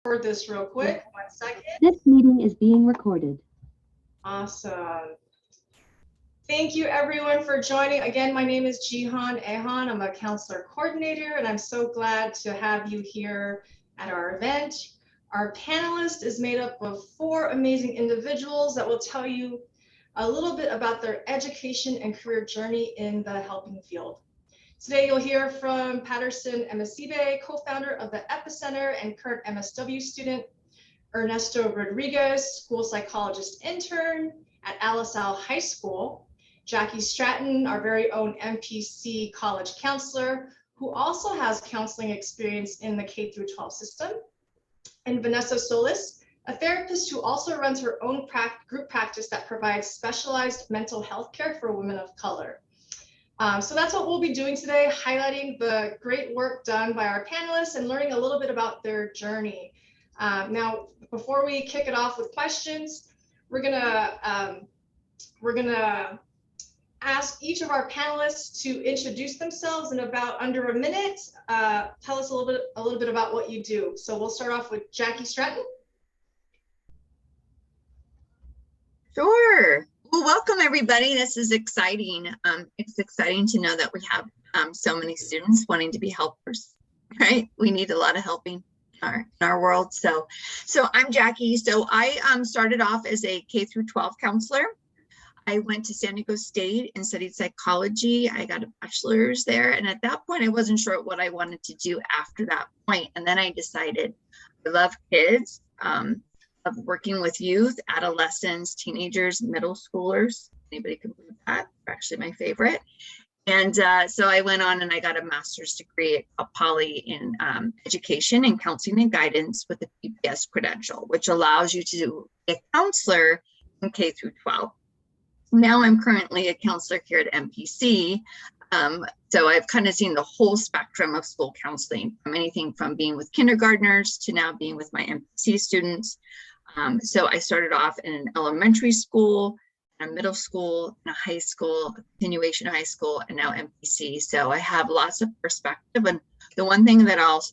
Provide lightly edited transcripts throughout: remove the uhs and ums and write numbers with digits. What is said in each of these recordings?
Record this real quick. 1 second. This meeting is being recorded. Awesome. Thank you everyone for joining. Again, my name is Jihan Ehan. I'm a counselor coordinator, and I'm so glad to have you here at our event. Our panelist is made up of 4 amazing individuals that will tell you a little bit about their education and career journey in the helping field. Today, you'll hear from Patterson Emesibe, co-founder of the Epicenter and current MSW student, Ernesto Rodriguez, school psychologist intern at Alisal High School, Jackie Stratton, our very own MPC college counselor, who also has counseling experience in the K-12 system, and Vanessa Solis, a therapist who also runs her own group practice that provides specialized mental health care for women of color. So that's what we'll be doing today, highlighting the great work done by our panelists and learning a little bit about their journey. Now, before we kick it off with questions, we're gonna ask each of our panelists to introduce themselves in about under a minute. Tell us a little bit about what you do. So we'll start off with Jackie Stratton. Sure. Well, welcome everybody. This is exciting. It's exciting to know that we have so many students wanting to be helpers, right? We need a lot of helping in our world. So I'm Jackie. So I started off as a K-12 counselor. I went to San Diego State and studied psychology. I got a bachelor's there. And at that point, I wasn't sure what I wanted to do after that point. And then I decided I love kids. Of working with youth, adolescents, teenagers, middle schoolers. Anybody can believe that? They're actually my favorite. And so I went on and I got a master's degree at Poly in education and counseling and guidance with a PPS credential, which allows you to be a counselor in K through 12. Now I'm currently a counselor here at MPC. So I've kind of seen the whole spectrum of school counseling, from anything from being with kindergartners to now being with my MPC students. So I started off in an elementary school, a middle school, and a high school, a continuation high school, and now MPC. So I have lots of perspective. And the one thing that I'll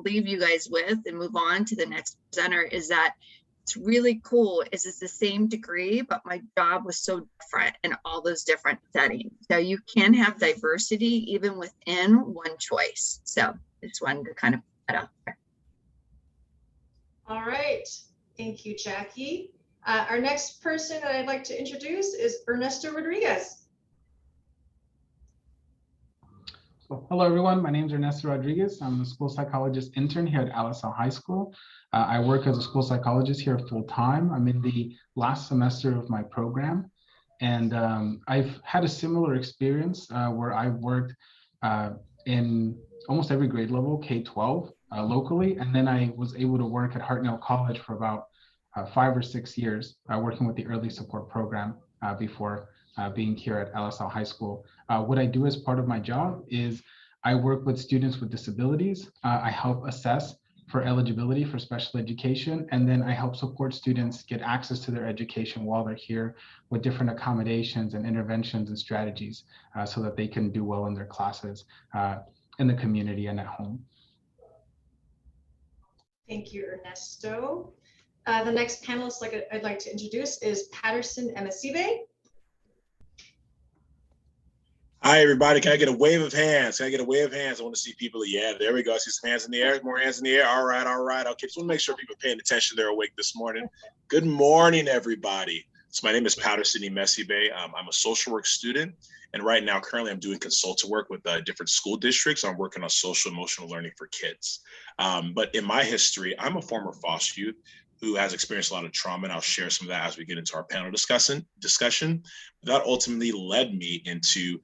leave you guys with and move on to the next presenter is that it's really cool is it's the same degree, but my job was so different in all those different settings. So you can have diversity even within one choice. So I just wanted to kind of put that out there. All right. Thank you, Jackie. Our next person that I'd like to introduce is Ernesto Rodriguez. So, hello, everyone. My name is Ernesto Rodriguez. I'm the school psychologist intern here at Alisal High School. I work as a school psychologist here full time. I'm in the last semester of my program. And I've had a similar experience where I worked in almost every grade level, K-12 locally. And then I was able to work at Hartnell College for about 5 or 6 years, working with the early support program before being here at Alisal High School. What I do as part of my job is I work with students with disabilities. I help assess for eligibility for special education, and then I help support students get access to their education while they're here with different accommodations and interventions and strategies so that they can do well in their classes in the community and at home. Thank you, Ernesto. The next panelist I'd like to introduce is Patterson Emesibe. Hi, everybody. Can I get a wave of hands? Can I get a wave of hands? I want to see people. Yeah, there we go. I see some hands in the air. More hands in the air. All right, all right. Okay, just want to make sure people are paying attention. They're awake this morning. Good morning, everybody. So my name is Patterson Emesibe. I'm a social work student. And right now, currently, I'm doing consultant work with different school districts. I'm working on social emotional learning for kids. But in my history, I'm a former foster youth who has experienced a lot of trauma, and I'll share some of that as we get into our panel discussion. That ultimately led me into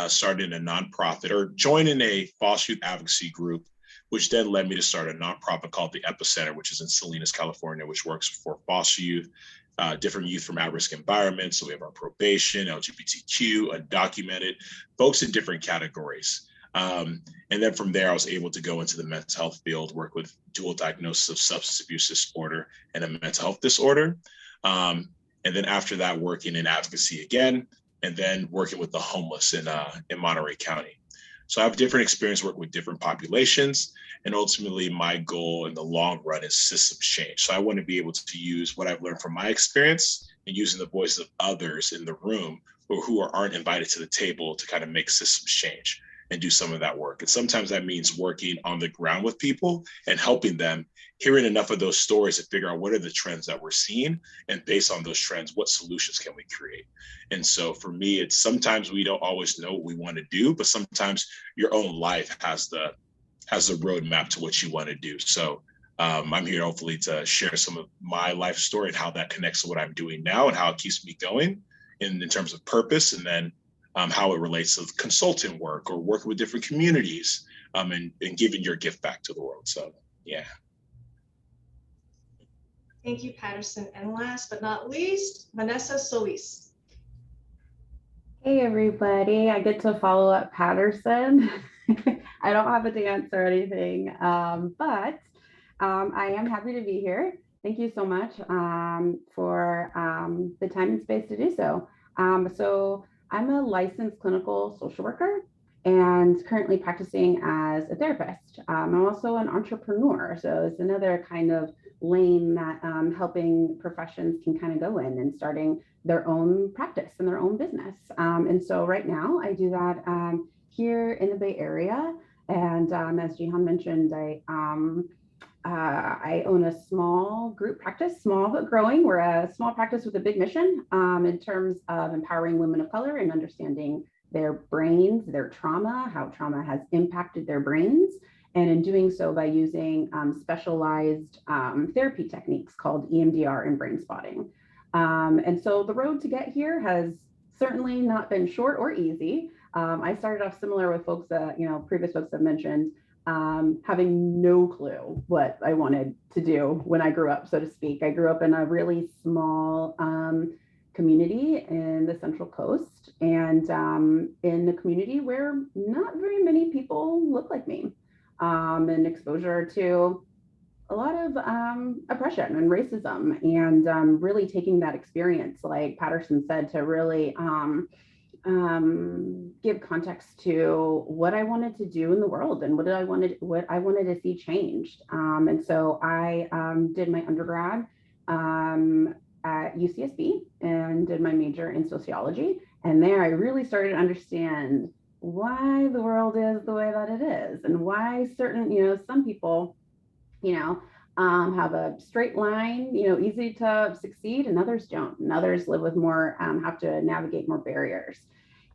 starting a nonprofit or joining a foster youth advocacy group, which then led me to start a nonprofit called the Epicenter, which is in Salinas, California, which works for foster youth, different youth from at-risk environments. So we have our probation, LGBTQ, undocumented, folks in different categories. And then from there, I was able to go into the mental health field, work with dual diagnosis of substance abuse disorder and a mental health disorder. And then after that, working in advocacy again, and then working with the homeless in Monterey County. So I have different experience working with different populations. And ultimately, my goal in the long run is systems change. So I want to be able to use what I've learned from my experience and using the voices of others in the room or who aren't invited to the table to kind of make systems change and do some of that work. And sometimes that means working on the ground with people and helping them, hearing enough of those stories to figure out what are the trends that we're seeing, and based on those trends, what solutions can we create? And so for me, it's sometimes we don't always know what we want to do, but sometimes your own life has the roadmap to what you want to do. So I'm here hopefully to share some of my life story and how that connects to what I'm doing now and how it keeps me going in terms of purpose, and then how it relates to consulting work or working with different communities, and giving your gift back to the world. So, yeah. Thank you, Patterson. And last but not least, Vanessa Solis. Hey, everybody. I get to follow up Patterson. I don't have a dance or anything, but I am happy to be here. Thank you so much for the time and space to do so. So I'm a licensed clinical social worker and currently practicing as a therapist. I'm also an entrepreneur. So it's another kind of lane that helping professions can kind of go in and starting their own practice and their own business. And so right now I do that here in the Bay Area. And as Jihan mentioned, I own a small group practice, small but growing. We're a small practice with a big mission in terms of empowering women of color and understanding their brains, their trauma, how trauma has impacted their brains. And in doing so by using specialized therapy techniques called EMDR and brain spotting. And so the road to get here has certainly not been short or easy. I started off similar with folks that, previous folks have mentioned, having no clue what I wanted to do when I grew up, so to speak. I grew up in a really small community in the Central Coast, and in a community where not very many people look like me, and exposure to a lot of oppression and racism, and really taking that experience, like Patterson said, to really give context to what I wanted to do in the world and what I wanted to see changed. And so I did my undergrad at UCSB and did my major in sociology. And there I really started to understand why the world is the way that it is, and why certain, some people, have a straight line, easy to succeed, and others don't, and others live with more, have to navigate more barriers.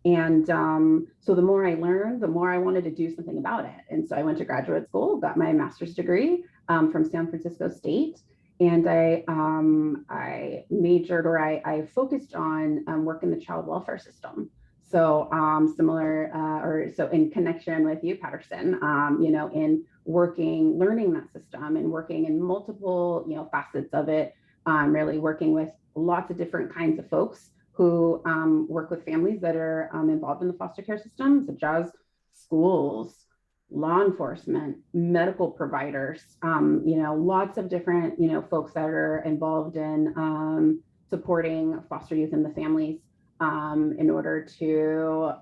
And so the more I learned, the more I wanted to do something about it. And so I went to graduate school, got my master's degree from San Francisco State. And I majored, or I focused on work in the child welfare system. So so in connection with you, Patterson, in working, learning that system and working in multiple, facets of it, really working with lots of different kinds of folks who work with families that are involved in the foster care system, such as schools, law enforcement, medical providers, lots of different, folks that are involved in supporting foster youth and the families in order to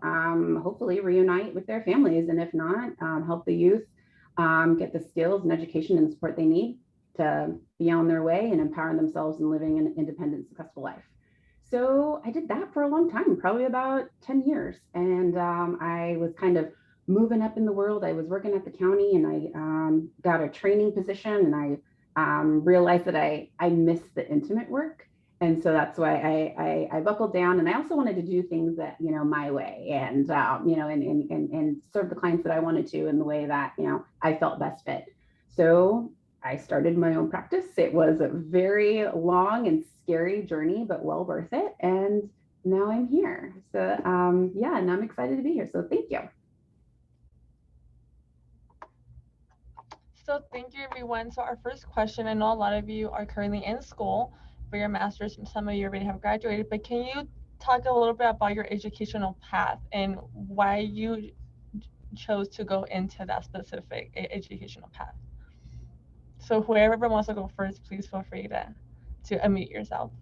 hopefully reunite with their families. And if not, help the youth get the skills and education and support they need to be on their way and empower themselves and living an independent, successful life. So I did that for a long time, probably about 10 years. And I was kind of moving up in the world. I was working at the county, and I got a training position, and I realized that I missed the intimate work. And so that's why I buckled down, and I also wanted to do things that, my way, and, and serve the clients that I wanted to in the way that, I felt best fit. So I started my own practice. It was a very long and scary journey, but well worth it. And now I'm here. So yeah, and I'm excited to be here. So thank you. So thank you, everyone. So our first question, I know a lot of you are currently in school for your master's, and some of you already have graduated, but can you talk a little bit about your educational path and why you chose to go into that specific educational path? So whoever wants to go first, please feel free to unmute yourself.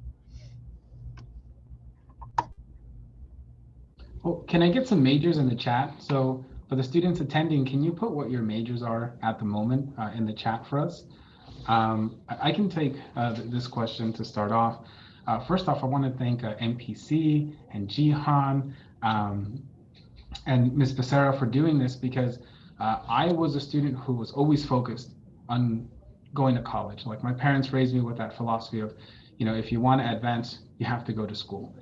Well, can I get some majors in the chat? So For the students attending, can you put what your majors are at the moment in the chat for us? I can take this question to start off. First off, I want to thank MPC and Jihan and Ms. Becerra for doing this, because I was a student who was always focused on going to college. Like, my parents raised me with that philosophy of, if you want to advance, you have to go to school.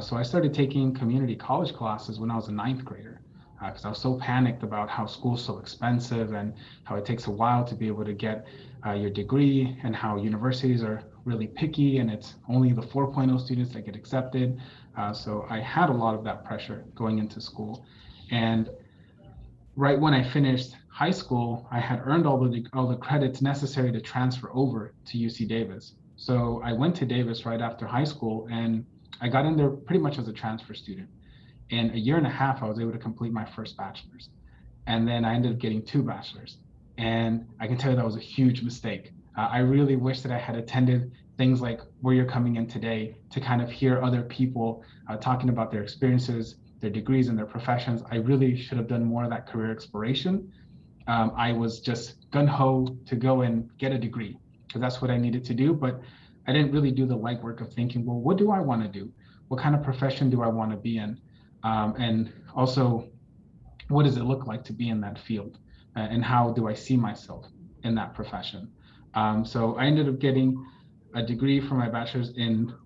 So I started taking community college classes when I was a 9th grader, because I was so panicked about how school's so expensive and how it takes a while to be able to get your degree, and how universities are really picky and it's only the 4.0 students that get accepted. So I had a lot of that pressure going into school. And right when I finished high school, I had earned all the credits necessary to transfer over to UC Davis. So I went to Davis right after high school, and I got in there pretty much as a transfer student. In a year and a half, I was able to complete my first bachelor's. And then I ended up getting 2 bachelors. And I can tell you that was a huge mistake. I really wish that I had attended things like where you're coming in today, to kind of hear other people talking about their experiences, their degrees, and their professions. I really should have done more of that career exploration. I was just gung-ho to go and get a degree, because that's what I needed to do. But I didn't really do the legwork of thinking, well, what do I want to do? What kind of profession do I want to be in? And also, what does it look like to be in that field? And how do I see myself in that profession? So I ended up getting a degree for my bachelor's,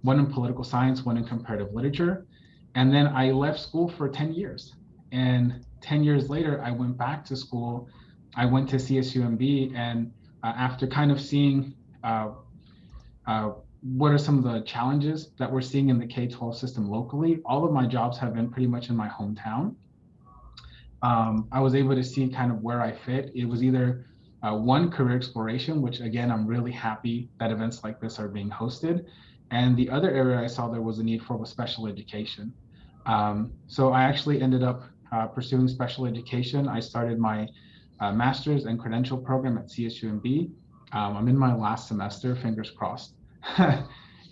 one in political science, one in comparative literature. And then I left school for 10 years. And 10 years later, I went back to school. I went to CSUMB, and after kind of seeing what are some of the challenges that we're seeing in the K-12 system locally, all of my jobs have been pretty much in my hometown. I was able to see kind of where I fit. It was either one, career exploration, which again, I'm really happy that events like this are being hosted. And the other area I saw there was a need for was special education. So I actually ended up pursuing special education. I started my master's and credential program at CSUMB. I'm in my last semester, fingers crossed.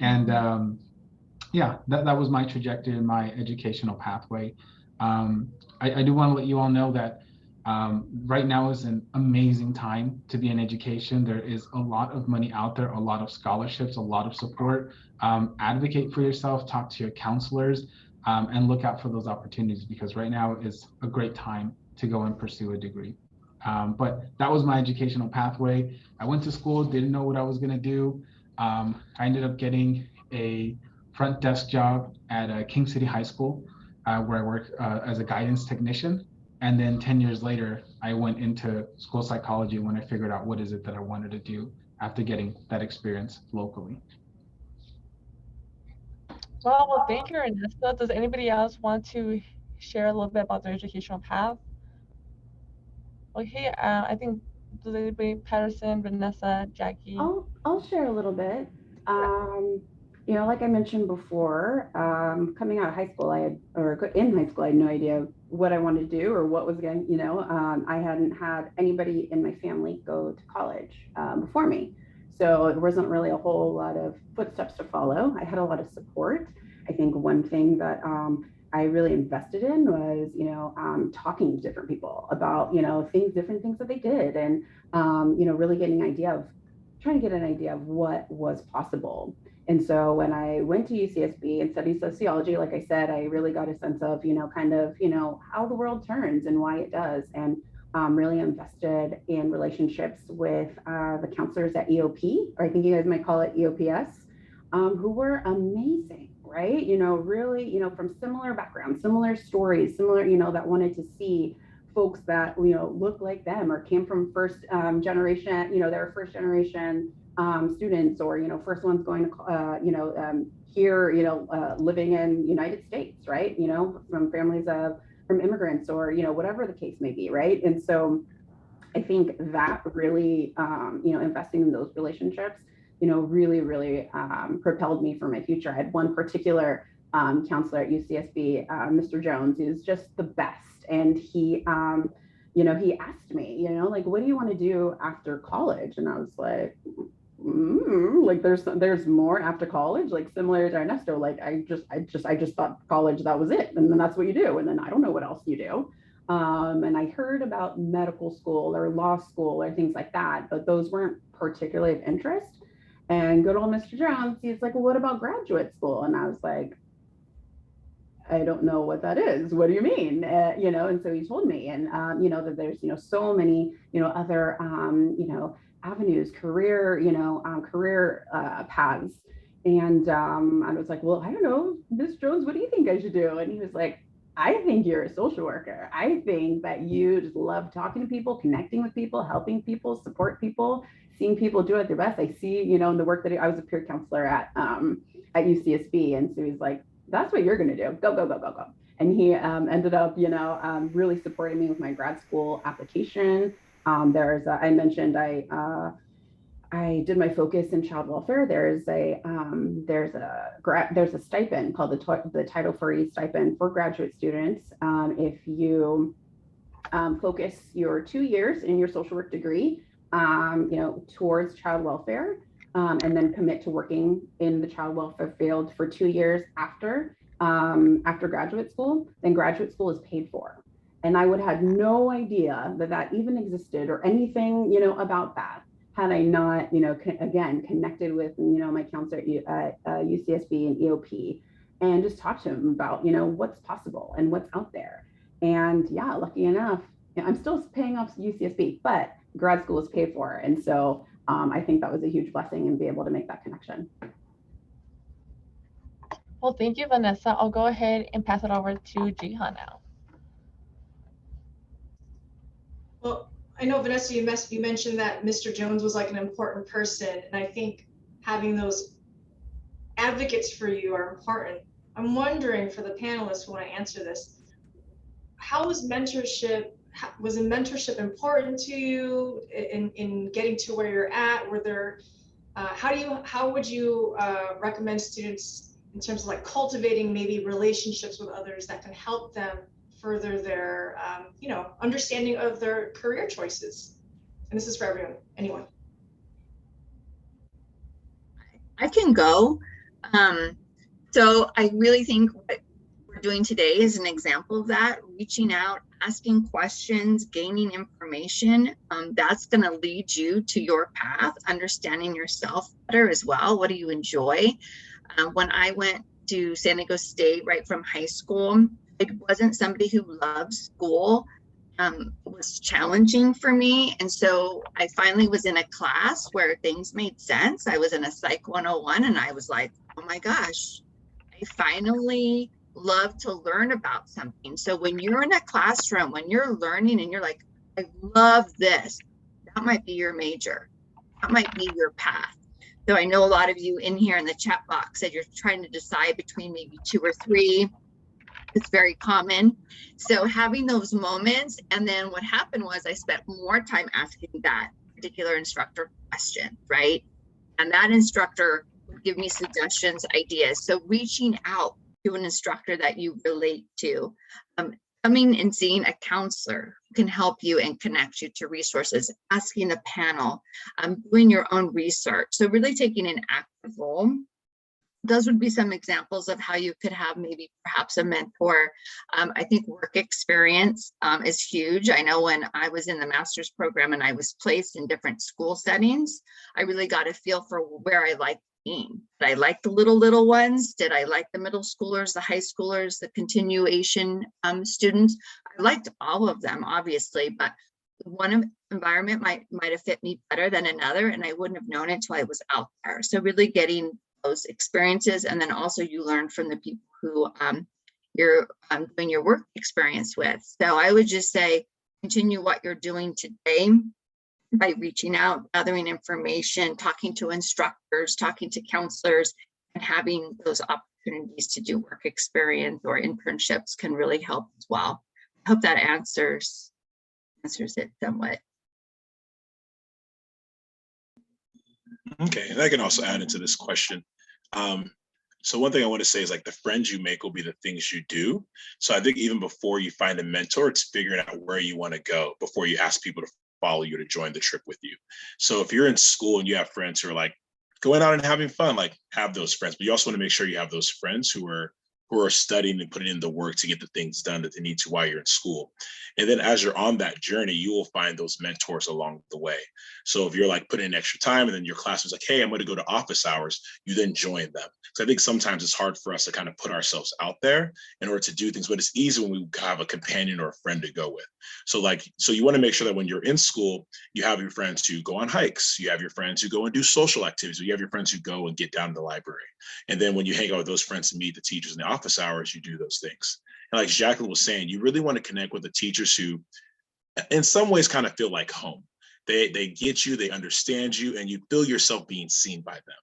And yeah, that was my trajectory in my educational pathway. I do want to let you all know that right now is an amazing time to be in education. There is a lot of money out there, a lot of scholarships, a lot of support. Advocate for yourself, talk to your counselors, and look out for those opportunities, because right now is a great time to go and pursue a degree. But that was my educational pathway. I went to school, didn't know what I was going to do. I ended up getting a front desk job at King City High School, where I work as a guidance technician. And then 10 years later, I went into school psychology when I figured out what is it that I wanted to do after getting that experience locally. Well, thank you, Ernesto. Does anybody else want to share a little bit about their educational path? Okay, I think, does anybody, Patterson, Vanessa, Jackie? I'll share a little bit. Like I mentioned before, coming out of high school, in high school, I had no idea what I wanted to do or what was going, I hadn't had anybody in my family go to college before me. So it wasn't really a whole lot of footsteps to follow. I had a lot of support. I think one thing that I really invested in was, talking to different people about, different things that they did, and, really trying to get an idea of what was possible. And so when I went to UCSB and studied sociology, like I said, I really got a sense of, how the world turns and why it does. And really invested in relationships with the counselors at EOP, or I think you guys might call it EOPS, who were amazing, right? Really, from similar backgrounds, similar stories, that wanted to see folks that, looked like them or came from first generation, they were first generation students, or, first ones going to, here, living in United States, right? From families from immigrants, or, whatever the case may be, right? And so I think that really, investing in those relationships, really, really propelled me for my future. I had one particular counselor at UCSB, Mr. Jones, who's just the best. And he, he asked me, like, what do you want to do after college? And I was like, like there's more after college, like similar to Ernesto. Like I just thought college, that was it, and then that's what you do, and then I don't know what else you do. And I heard about medical school or law school or things like that, but those weren't particularly of interest. And good old Mr. Jones, he's like, well, what about graduate school? And I was like, I don't know what that is. What do you mean? You know, and so he told me, and you know, that there's, you know, so many, you know, other, you know, avenues, career, you know, career paths. And I was like, well, I don't know, Miss Jones, what do you think I should do? And he was like, I think you're a social worker. I think that you just love talking to people, connecting with people, helping people, support people, seeing people do it their best. I see, you know, in the work that I was a peer counselor at UCSB, and so he's like, that's what you're going to do. Go, go, go, go, go. And he ended up, you know, really supporting me with my grad school application. I mentioned I did my focus in child welfare. There's a stipend called the Title IV stipend for graduate students. If you focus your 2 years in your social work degree, you know, towards child welfare, and then commit to working in the child welfare field for 2 years after graduate school, then graduate school is paid for. And I would have no idea that that even existed or anything, you know, about that, had I not, you know, again, connected with, you know, my counselor at UCSB and EOP, and just talked to him about, you know, what's possible and what's out there. And yeah, lucky enough, you know, I'm still paying off UCSB, but grad school is paid for. And so I think that was a huge blessing and be able to make that connection. Well, thank you, Vanessa. I'll go ahead and pass it over to Jihan now. Well, I know, Vanessa, you mentioned that Mr. Jones was like an important person, and I think having those advocates for you are important. I'm wondering, for the panelists who want to answer this, was mentorship important to you in getting to where you're at? Were there, how would you recommend students in terms of like cultivating maybe relationships with others that can help them further their, you know, understanding of their career choices? And this is for everyone, anyone. I can go. So I really think what we're doing today is an example of that, reaching out, asking questions, gaining information. That's going to lead you to your path, understanding yourself better as well. What do you enjoy? When I went to San Diego State right from high school, I wasn't somebody who loved school. It was challenging for me. And so I finally was in a class where things made sense. I was in a Psych 101 and I was like, oh my gosh, I finally love to learn about something. So when you're in a classroom, when you're learning and you're like, I love this, that might be your major. That might be your path. So I know a lot of you in here in the chat box said you're trying to decide between maybe 2 or 3. It's very common. So having those moments, and then what happened was I spent more time asking that particular instructor question, right? And that instructor would give me suggestions, ideas. So reaching out to an instructor that you relate to, coming and seeing a counselor who can help you and connect you to resources, asking a panel, doing your own research. So really taking an active role. Those would be some examples of how you could have maybe perhaps a mentor. I think work experience is huge. I know when I was in the master's program and I was placed in different school settings, I really got a feel for where I liked being. Did I like the little ones? Did I like the middle schoolers, the high schoolers, the continuation students? I liked all of them, obviously, but one environment might have fit me better than another, and I wouldn't have known it until I was out there. So really getting those experiences, and then also you learn from the people who you're doing your work experience with. So I would just say continue what you're doing today by reaching out, gathering information, talking to instructors, talking to counselors, and having those opportunities to do work experience or internships can really help as well. I hope that answers it somewhat. Okay, and I can also add into this question. So one thing I want to say is like the friends you make will be the things you do. So I think even before you find a mentor, it's figuring out where you want to go before you ask people to follow you to join the trip with you. So if you're in school and you have friends who are like going out and having fun, like have those friends, but you also want to make sure you have those friends who are who are studying and putting in the work to get the things done that they need to while you're in school. And then as you're on that journey, you will find those mentors along the way. So if you're like putting in extra time and then your class is like, hey, I'm going to go to office hours, you then join them. So I think sometimes it's hard for us to kind of put ourselves out there in order to do things, but it's easy when we have a companion or a friend to go with. So you want to make sure that when you're in school, you have your friends who go on hikes, you have your friends who go and do social activities, you have your friends who go and get down to the library. And then when you hang out with those friends and meet the teachers in the office hours, you do those things. And like Jacqueline was saying, you really want to connect with the teachers who in some ways kind of feel like home. They get you, they understand you, and you feel yourself being seen by them.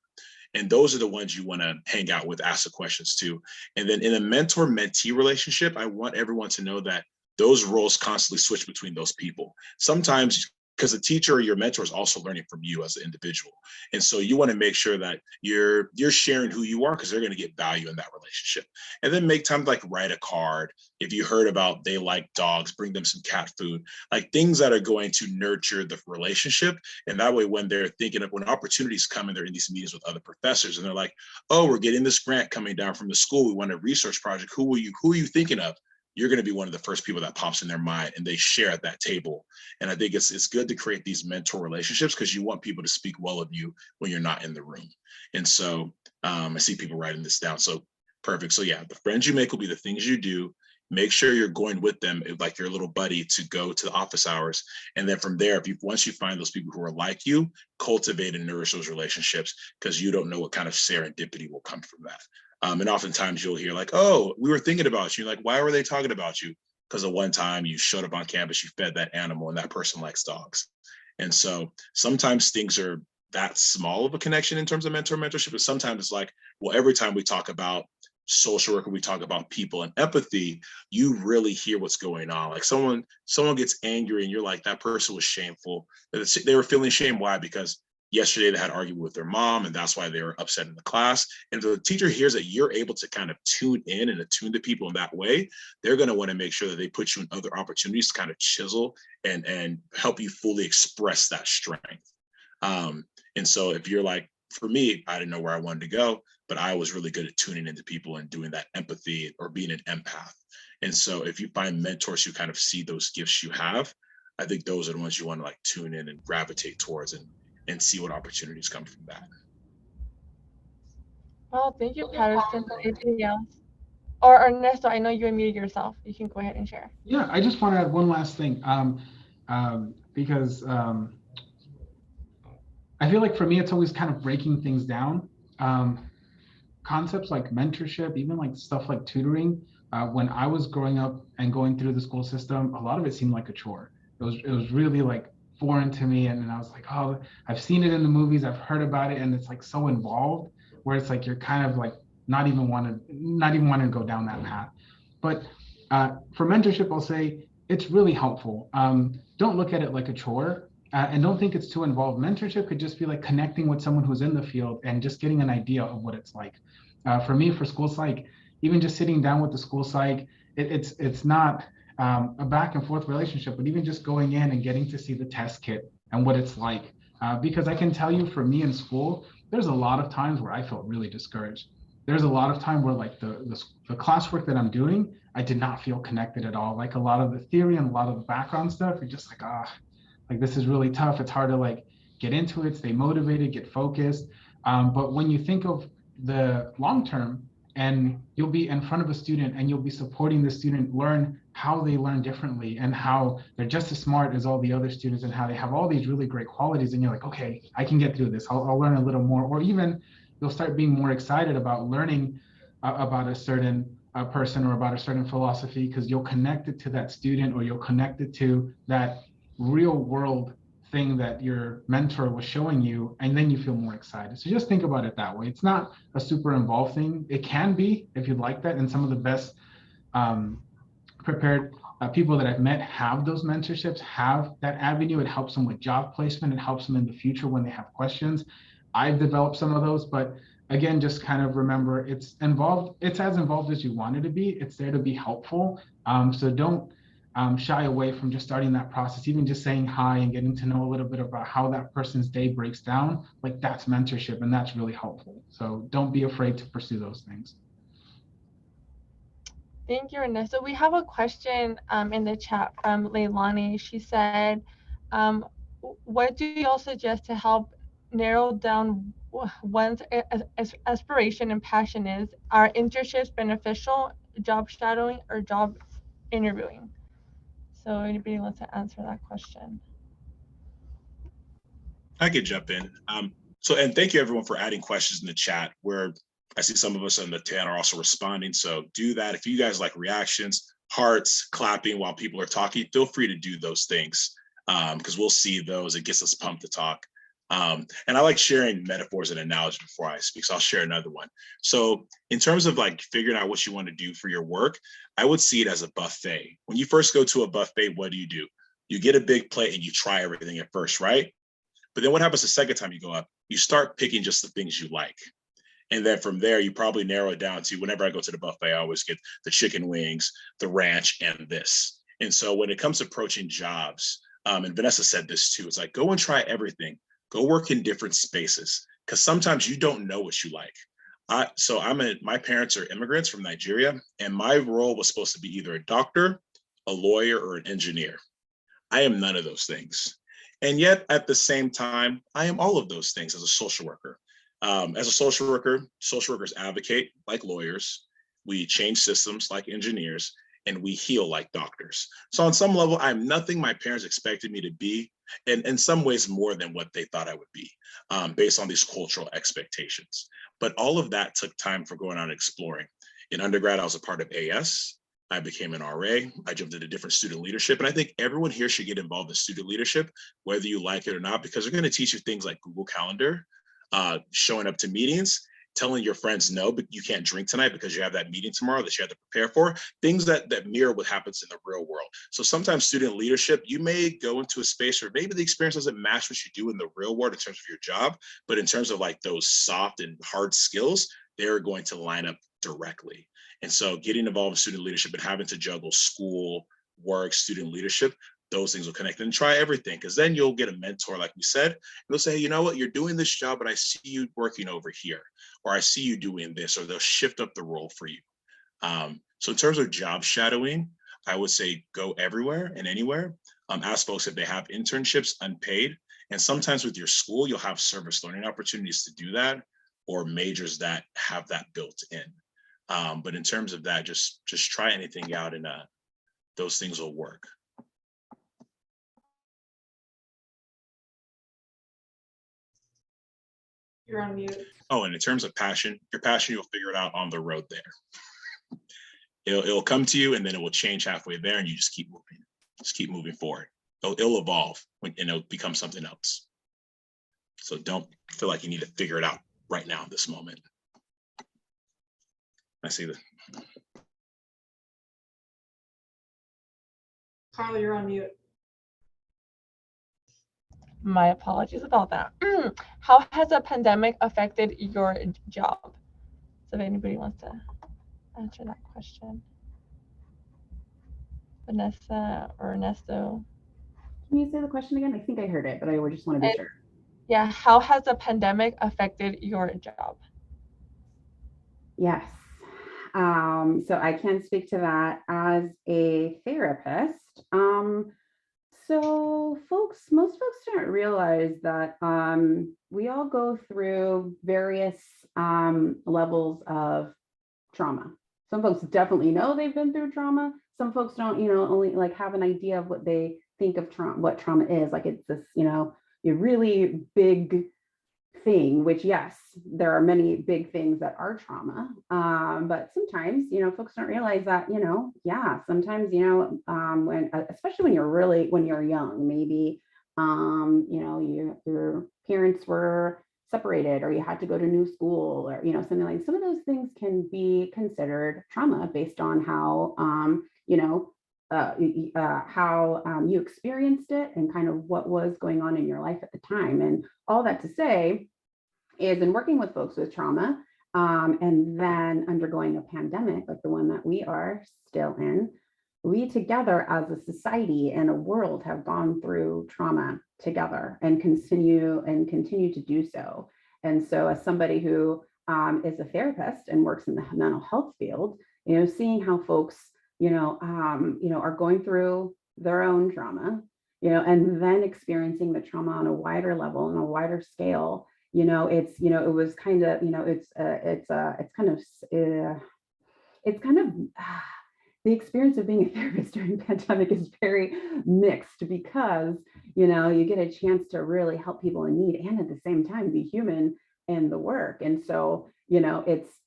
And those are the ones you want to hang out with, ask the questions to. And then in a mentor-mentee relationship, I want everyone to know that those roles constantly switch between those people. Sometimes because the teacher or your mentor is also learning from you as an individual. And so you want to make sure that you're sharing who you are because they're going to get value in that relationship. And then make time to like write a card. If you heard about they like dogs, bring them some cat food, like things that are going to nurture the relationship. And that way, when they're thinking of when opportunities come and they're in these meetings with other professors and they're like, oh, we're getting this grant coming down from the school. We want a research project. Who are you thinking of? You're going to be one of the first people that pops in their mind and they share at that table. And I think it's good to create these mentor relationships because you want people to speak well of you when you're not in the room. And so I see people writing this down. So perfect. So yeah, the friends you make will be the things you do. Make sure you're going with them like your little buddy to go to the office hours. And then from there, once you find those people who are like you, cultivate and nourish those relationships because you don't know what kind of serendipity will come from that. And oftentimes you'll hear like, oh, we were thinking about you. Like, why were they talking about you? Because at one time you showed up on campus, you fed that animal and that person likes dogs. And so sometimes things are that small of a connection in terms of mentorship. But sometimes it's like, well, every time we talk about social work and we talk about people and empathy, you really hear what's going on. Like someone gets angry and you're like, that person was shameful. They were feeling shame. Why? Because yesterday they had an argument with their mom and that's why they were upset in the class. And the teacher hears that you're able to kind of tune in and attune to people in that way. They're going to want to make sure that they put you in other opportunities to kind of chisel and help you fully express that strength. And so if you're like, for me, I didn't know where I wanted to go, but I was really good at tuning into people and doing that empathy or being an empath. And so if you find mentors who kind of see those gifts you have, I think those are the ones you want to like tune in and gravitate towards and see what opportunities come from that. Well, thank you, Patterson. Anything else? Or Ernesto, I know you unmuted yourself. You can go ahead and share. Yeah, I just want to add one last thing because I feel like for me, it's always kind of breaking things down. Concepts like mentorship, even like stuff like tutoring, when I was growing up and going through the school system, a lot of it seemed like a chore. It was really like foreign to me. And then I was like, oh, I've seen it in the movies, I've heard about it, and it's like so involved where it's like you're kind of like not even want to go down that path. But for mentorship, I'll say it's really helpful. Don't look at it like a chore. And don't think it's too involved. Mentorship could just be like connecting with someone who's in the field and just getting an idea of what it's like. For me, for school psych, even just sitting down with the school psych, it's not a back and forth relationship, but even just going in and getting to see the test kit and what it's like. Because I can tell you for me in school, there's a lot of times where I felt really discouraged. There's a lot of time where like the classwork that I'm doing, I did not feel connected at all. Like a lot of the theory and a lot of the background stuff, you're just like, like this is really tough. It's hard to like get into it, stay motivated, get focused. But when you think of the long term and you'll be in front of a student and you'll be supporting the student learn how they learn differently and how they're just as smart as all the other students and how they have all these really great qualities. And you're like, okay, I can get through this. I'll learn a little more. Or even you'll start being more excited about learning about a certain person or about a certain philosophy because you'll connect it to that student or you'll connect it to that real world thing that your mentor was showing you, and then you feel more excited. So just think about it that way. It's not a super involved thing. It can be if you'd like that, and some of the best prepared people that I've met have those mentorships, have that avenue. It helps them with job placement. It helps them in the future when they have questions. I've developed some of those, but again, just kind of remember it's involved. It's as involved as you want it to be. It's there to be helpful. So don't shy away from just starting that process, even just saying hi and getting to know a little bit about how that person's day breaks down. Like that's mentorship and that's really helpful. So don't be afraid to pursue those things. Thank you, Ernesto. We have a question in the chat from Leilani. She said, what do you all suggest to help narrow down one's aspiration and passion is? Are internships beneficial, job shadowing, or job interviewing? So anybody wants to answer that question? I could jump in. And thank you everyone for adding questions in the chat, where I see some of us on the chat are also responding. So do that. If you guys like reactions, hearts, clapping while people are talking, feel free to do those things, because we'll see those. It gets us pumped to talk. And I like sharing metaphors and analogies before I speak, so I'll share another one. So in terms of like figuring out what you want to do for your work, I would see it as a buffet. When you first go to a buffet, what do? You get a big plate and you try everything at first, right? But then what happens the second time you go up? You start picking just the things you like. And then from there, you probably narrow it down to, whenever I go to the buffet, I always get the chicken wings, the ranch, and this. And so when it comes to approaching jobs, and Vanessa said this too, it's like, go and try everything. Go work in different spaces, because sometimes you don't know what you like. My parents are immigrants from Nigeria, and my role was supposed to be either a doctor, a lawyer, or an engineer. I am none of those things. And yet at the same time, I am all of those things as a social worker. As a social workers advocate like lawyers, we change systems like engineers, and we heal like doctors. So on some level, I'm nothing my parents expected me to be, and in some ways more than what they thought I would be, based on these cultural expectations. But all of that took time for going on exploring. In undergrad, I was a part of AS. I became an RA. I jumped into different student leadership. And I think everyone here should get involved in student leadership, whether you like it or not, because they're going to teach you things like Google Calendar, showing up to meetings, telling your friends no, but you can't drink tonight because you have that meeting tomorrow that you have to prepare for, things that mirror what happens in the real world. So sometimes student leadership, you may go into a space where maybe the experience doesn't match what you do in the real world in terms of your job, but in terms of like those soft and hard skills, they're going to line up directly. And so getting involved in student leadership and having to juggle school, work, student leadership, those things will connect, and try everything, because then you'll get a mentor, like we said, and they'll say, you know what, you're doing this job, but I see you working over here, or I see you doing this, or they'll shift up the role for you. So in terms of job shadowing, I would say go everywhere and anywhere. Ask folks if they have internships unpaid. And sometimes with your school, you'll have service learning opportunities to do that, or majors that have that built in. But in terms of that, just try anything out, and those things will work. You're on mute. Oh, and in terms of passion, your passion, you'll figure it out on the road there. It'll come to you, and then it will change halfway there, and you just keep moving. Just keep moving forward. It'll evolve, and it'll become something else. So don't feel like you need to figure it out right now, this moment. I see that. Carla, you're on mute. My apologies about that. How has the pandemic affected your job? So if anybody wants to answer that question. Vanessa or Ernesto. Can you say the question again? I think I heard it, but I just want to be sure. Yeah, how has the pandemic affected your job? Yes. So I can speak to that as a therapist. So most folks don't realize that we all go through various levels of trauma. Some folks definitely know they've been through trauma. Some folks don't, only like have an idea of what they think of trauma, what trauma is. Like it's this, a really big thing, which yes, there are many big things that are trauma. But sometimes, folks don't realize that, sometimes, when, especially when you're young, maybe, your parents were separated, or you had to go to new school, or, something like, some of those things can be considered trauma based on how, you experienced it and kind of what was going on in your life at the time. And all that to say is, in working with folks with trauma, and then undergoing a pandemic like the one that we are still in, we together as a society and a world have gone through trauma together and continue to do so. And so as somebody who is a therapist and works in the mental health field, seeing how folks, are going through their own trauma, and then experiencing the trauma on a wider level and a wider scale. It was kind of, it's kind of the experience of being a therapist during pandemic is very mixed because, you get a chance to really help people in need and at the same time be human in the work. And so, it's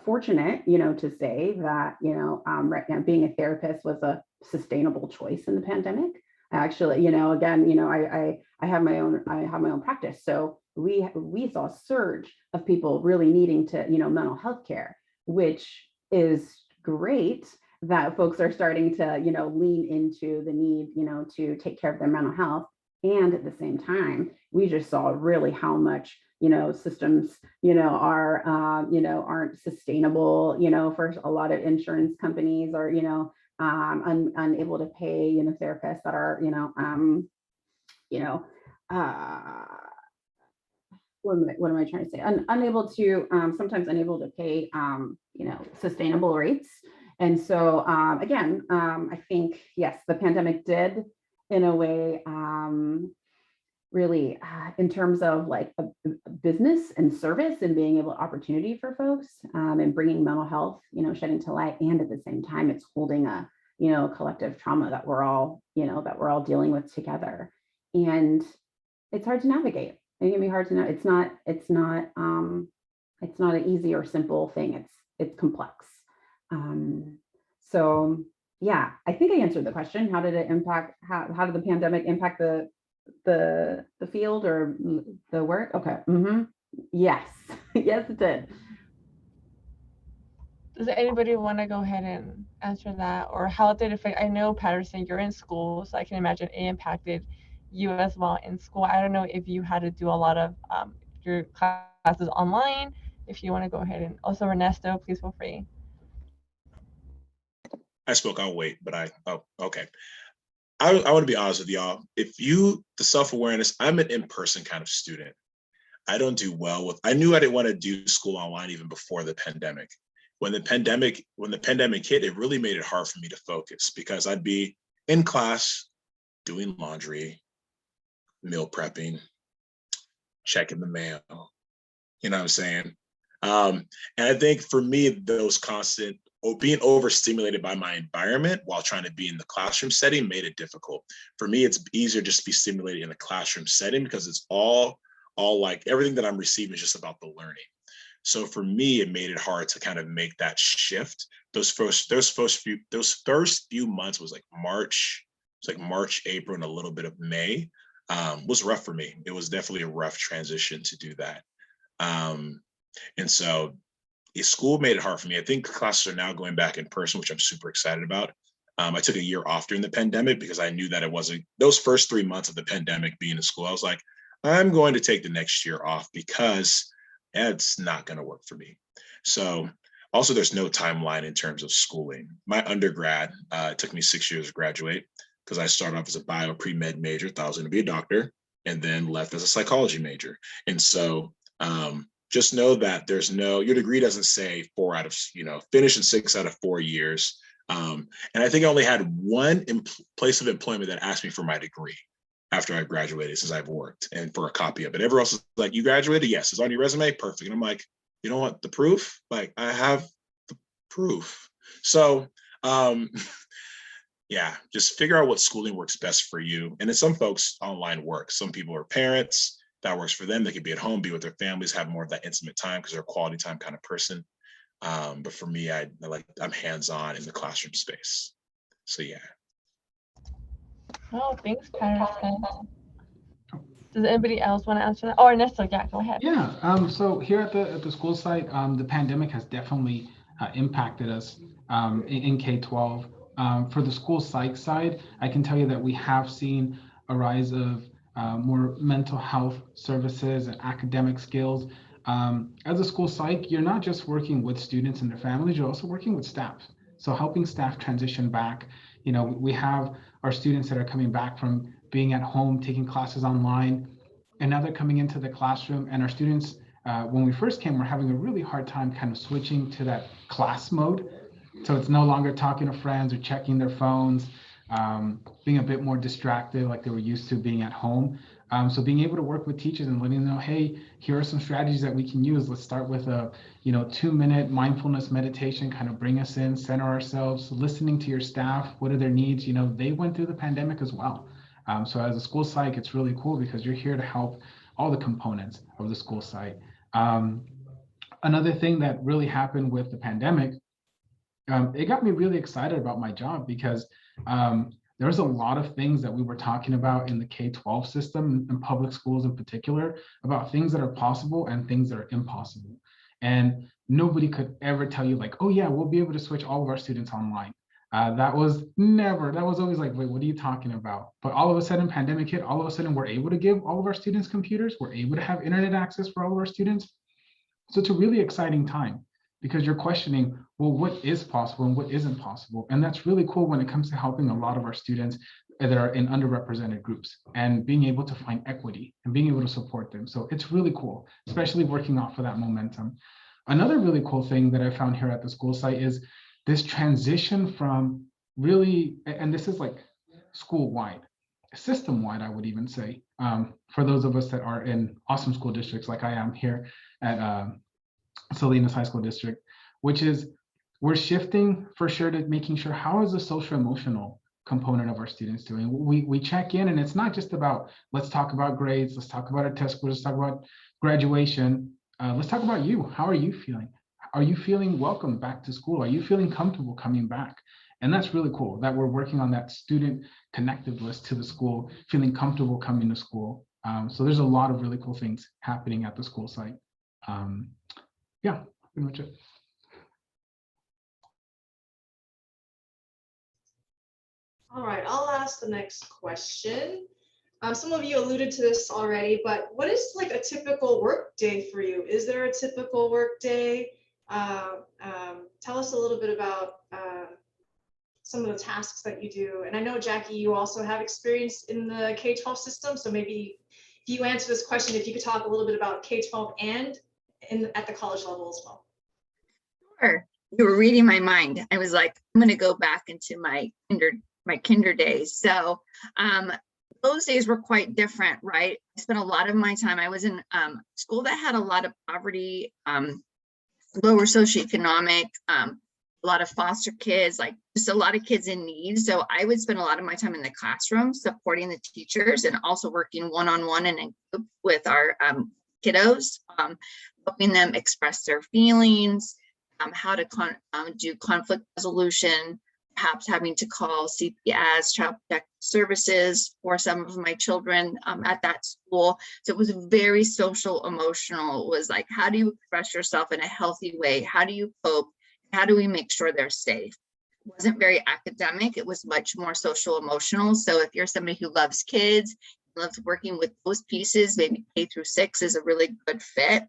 fortunate, to say that, right now being a therapist was a sustainable choice in the pandemic. Actually, again, I have my own practice. So we saw a surge of people really needing to, mental health care, which is great that folks are starting to, lean into the need, to take care of their mental health. And at the same time, we just saw really how much, systems, are, aren't sustainable, for a lot of insurance companies or, unable to pay, therapists that are, what am I trying to say? Unable to, sometimes unable to pay, sustainable rates. And so, again, I think, yes, the pandemic did, in a way, really, in terms of like a business and service and being able opportunity for folks, and bringing mental health, shedding to light, and at the same time, it's holding a, collective trauma that we're all, dealing with together. And it's hard to navigate. It can be hard to know. It's not an easy or simple thing. It's complex. So yeah, I think I answered the question. How did it impact, how did the pandemic impact the field or the work? Okay. Yes. Yes, it did. Does anybody want to go ahead and answer that? Or how did it affect? I know, Patterson, you're in school, so I can imagine it impacted you as well in school. I don't know if you had to do a lot of your classes online. If you want to go ahead, and also Ernesto, please feel free. I spoke, I'll wait, but okay. I want to be honest with y'all. The self-awareness, I'm an in-person kind of student. I don't do well with, I knew I didn't want to do school online even before the pandemic. When the pandemic hit, it really made it hard for me to focus because I'd be in class doing laundry, meal prepping, checking the mail, you know what I'm saying? And I think for me, those constant being overstimulated by my environment while trying to be in the classroom setting made it difficult. For me, it's easier just to be stimulated in a classroom setting because it's all like everything that I'm receiving is just about the learning. So for me, it made it hard to kind of make that shift. Those first few months was like March, April, and a little bit of May was rough for me. It was definitely a rough transition to do that. And so school made it hard for me. I think classes are now going back in person, which I'm super excited about. I took a year off during the pandemic because I knew that it wasn't those first 3 months of the pandemic being in school. I was like, I'm going to take the next year off because it's not going to work for me. So also there's no timeline in terms of schooling. My undergrad, it took me 6 years to graduate because I started off as a bio pre-med major, thought I was going to be a doctor, and then left as a psychology major. And so just know that your degree doesn't say finish in 6 out of 4 years. And I think I only had one place of employment that asked me for my degree after I graduated, since I've worked, and for a copy of it. Everyone else is like, you graduated? Yes. It's on your resume? Perfect. And I'm like, you don't want the proof? Like, I have the proof. So yeah, just figure out what schooling works best for you. And then some folks, online works. Some people are parents, that works for them. They could be at home, be with their families, have more of that intimate time because they're a quality time kind of person. But for me, I'm hands-on in the classroom space. So yeah. Oh, thanks, Patterson. Does anybody else want to answer that? Oh, Ernesto, yeah, go ahead. Yeah. So here at the school site, the pandemic has definitely impacted us in K-12. For the school psych side, I can tell you that we have seen a rise of more mental health services and academic skills. As a school psych, you're not just working with students and their families, you're also working with staff. So helping staff transition back. We have our students that are coming back from being at home, taking classes online, and now they're coming into the classroom. And our students, when we first came, were having a really hard time kind of switching to that class mode. So it's no longer talking to friends or checking their phones, being a bit more distracted like they were used to being at home. So being able to work with teachers and letting them know, hey, here are some strategies that we can use. Let's start with a 2-minute mindfulness meditation, kind of bring us in, center ourselves, listening to your staff. What are their needs? They went through the pandemic as well. So as a school psych, it's really cool because you're here to help all the components of the school site. Another thing that really happened with the pandemic, it got me really excited about my job because there's a lot of things that we were talking about in the K-12 system and public schools in particular about things that are possible and things that are impossible. And nobody could ever tell you like, oh yeah, we'll be able to switch all of our students online. That was always like, wait, what are you talking about? But all of a sudden pandemic hit, all of a sudden we're able to give all of our students computers, we're able to have internet access for all of our students. So it's a really exciting time because you're questioning, well, what is possible and what isn't possible? And that's really cool when it comes to helping a lot of our students that are in underrepresented groups and being able to find equity and being able to support them. So it's really cool, especially working off of that momentum. Another really cool thing that I found here at the school site is this transition from really, and this is like school-wide, system-wide, I would even say, for those of us that are in awesome school districts like I am here at Salinas High School District, which is we're shifting for sure to making sure how is the social emotional component of our students doing. We check in and it's not just about let's talk about grades, let's talk about our test scores, let's talk about graduation. Let's talk about you. How are you feeling? Are you feeling welcome back to school? Are you feeling comfortable coming back? And that's really cool that we're working on that student connectiveness to the school, feeling comfortable coming to school. So there's a lot of really cool things happening at the school site. Yeah, pretty much it. All right, I'll ask the next question. Some of you alluded to this already, but what is like a typical work day for you? Is there a typical work day? Tell us a little bit about some of the tasks that you do. And I know, Jackie, you also have experience in the K-12 system. So maybe if you answer this question, if you could talk a little bit about K-12 and at the college level as well. Sure. You were reading my mind. I was like, I'm going to go back into my kinder days. So those days were quite different, right? I spent a lot of my time, I was in school that had a lot of poverty, lower socioeconomic, a lot of foster kids, like just a lot of kids in need. So I would spend a lot of my time in the classroom supporting the teachers and also working one-on-one and in group with our kiddos, helping them express their feelings, how to do conflict resolution, perhaps having to call CPS, Child Protective Services for some of my children at that school. So it was very social emotional. It was like, how do you express yourself in a healthy way? How do you cope? How do we make sure they're safe? It wasn't very academic. It was much more social emotional. So if you're somebody who loves kids, loves working with those pieces, maybe K-6 is a really good fit.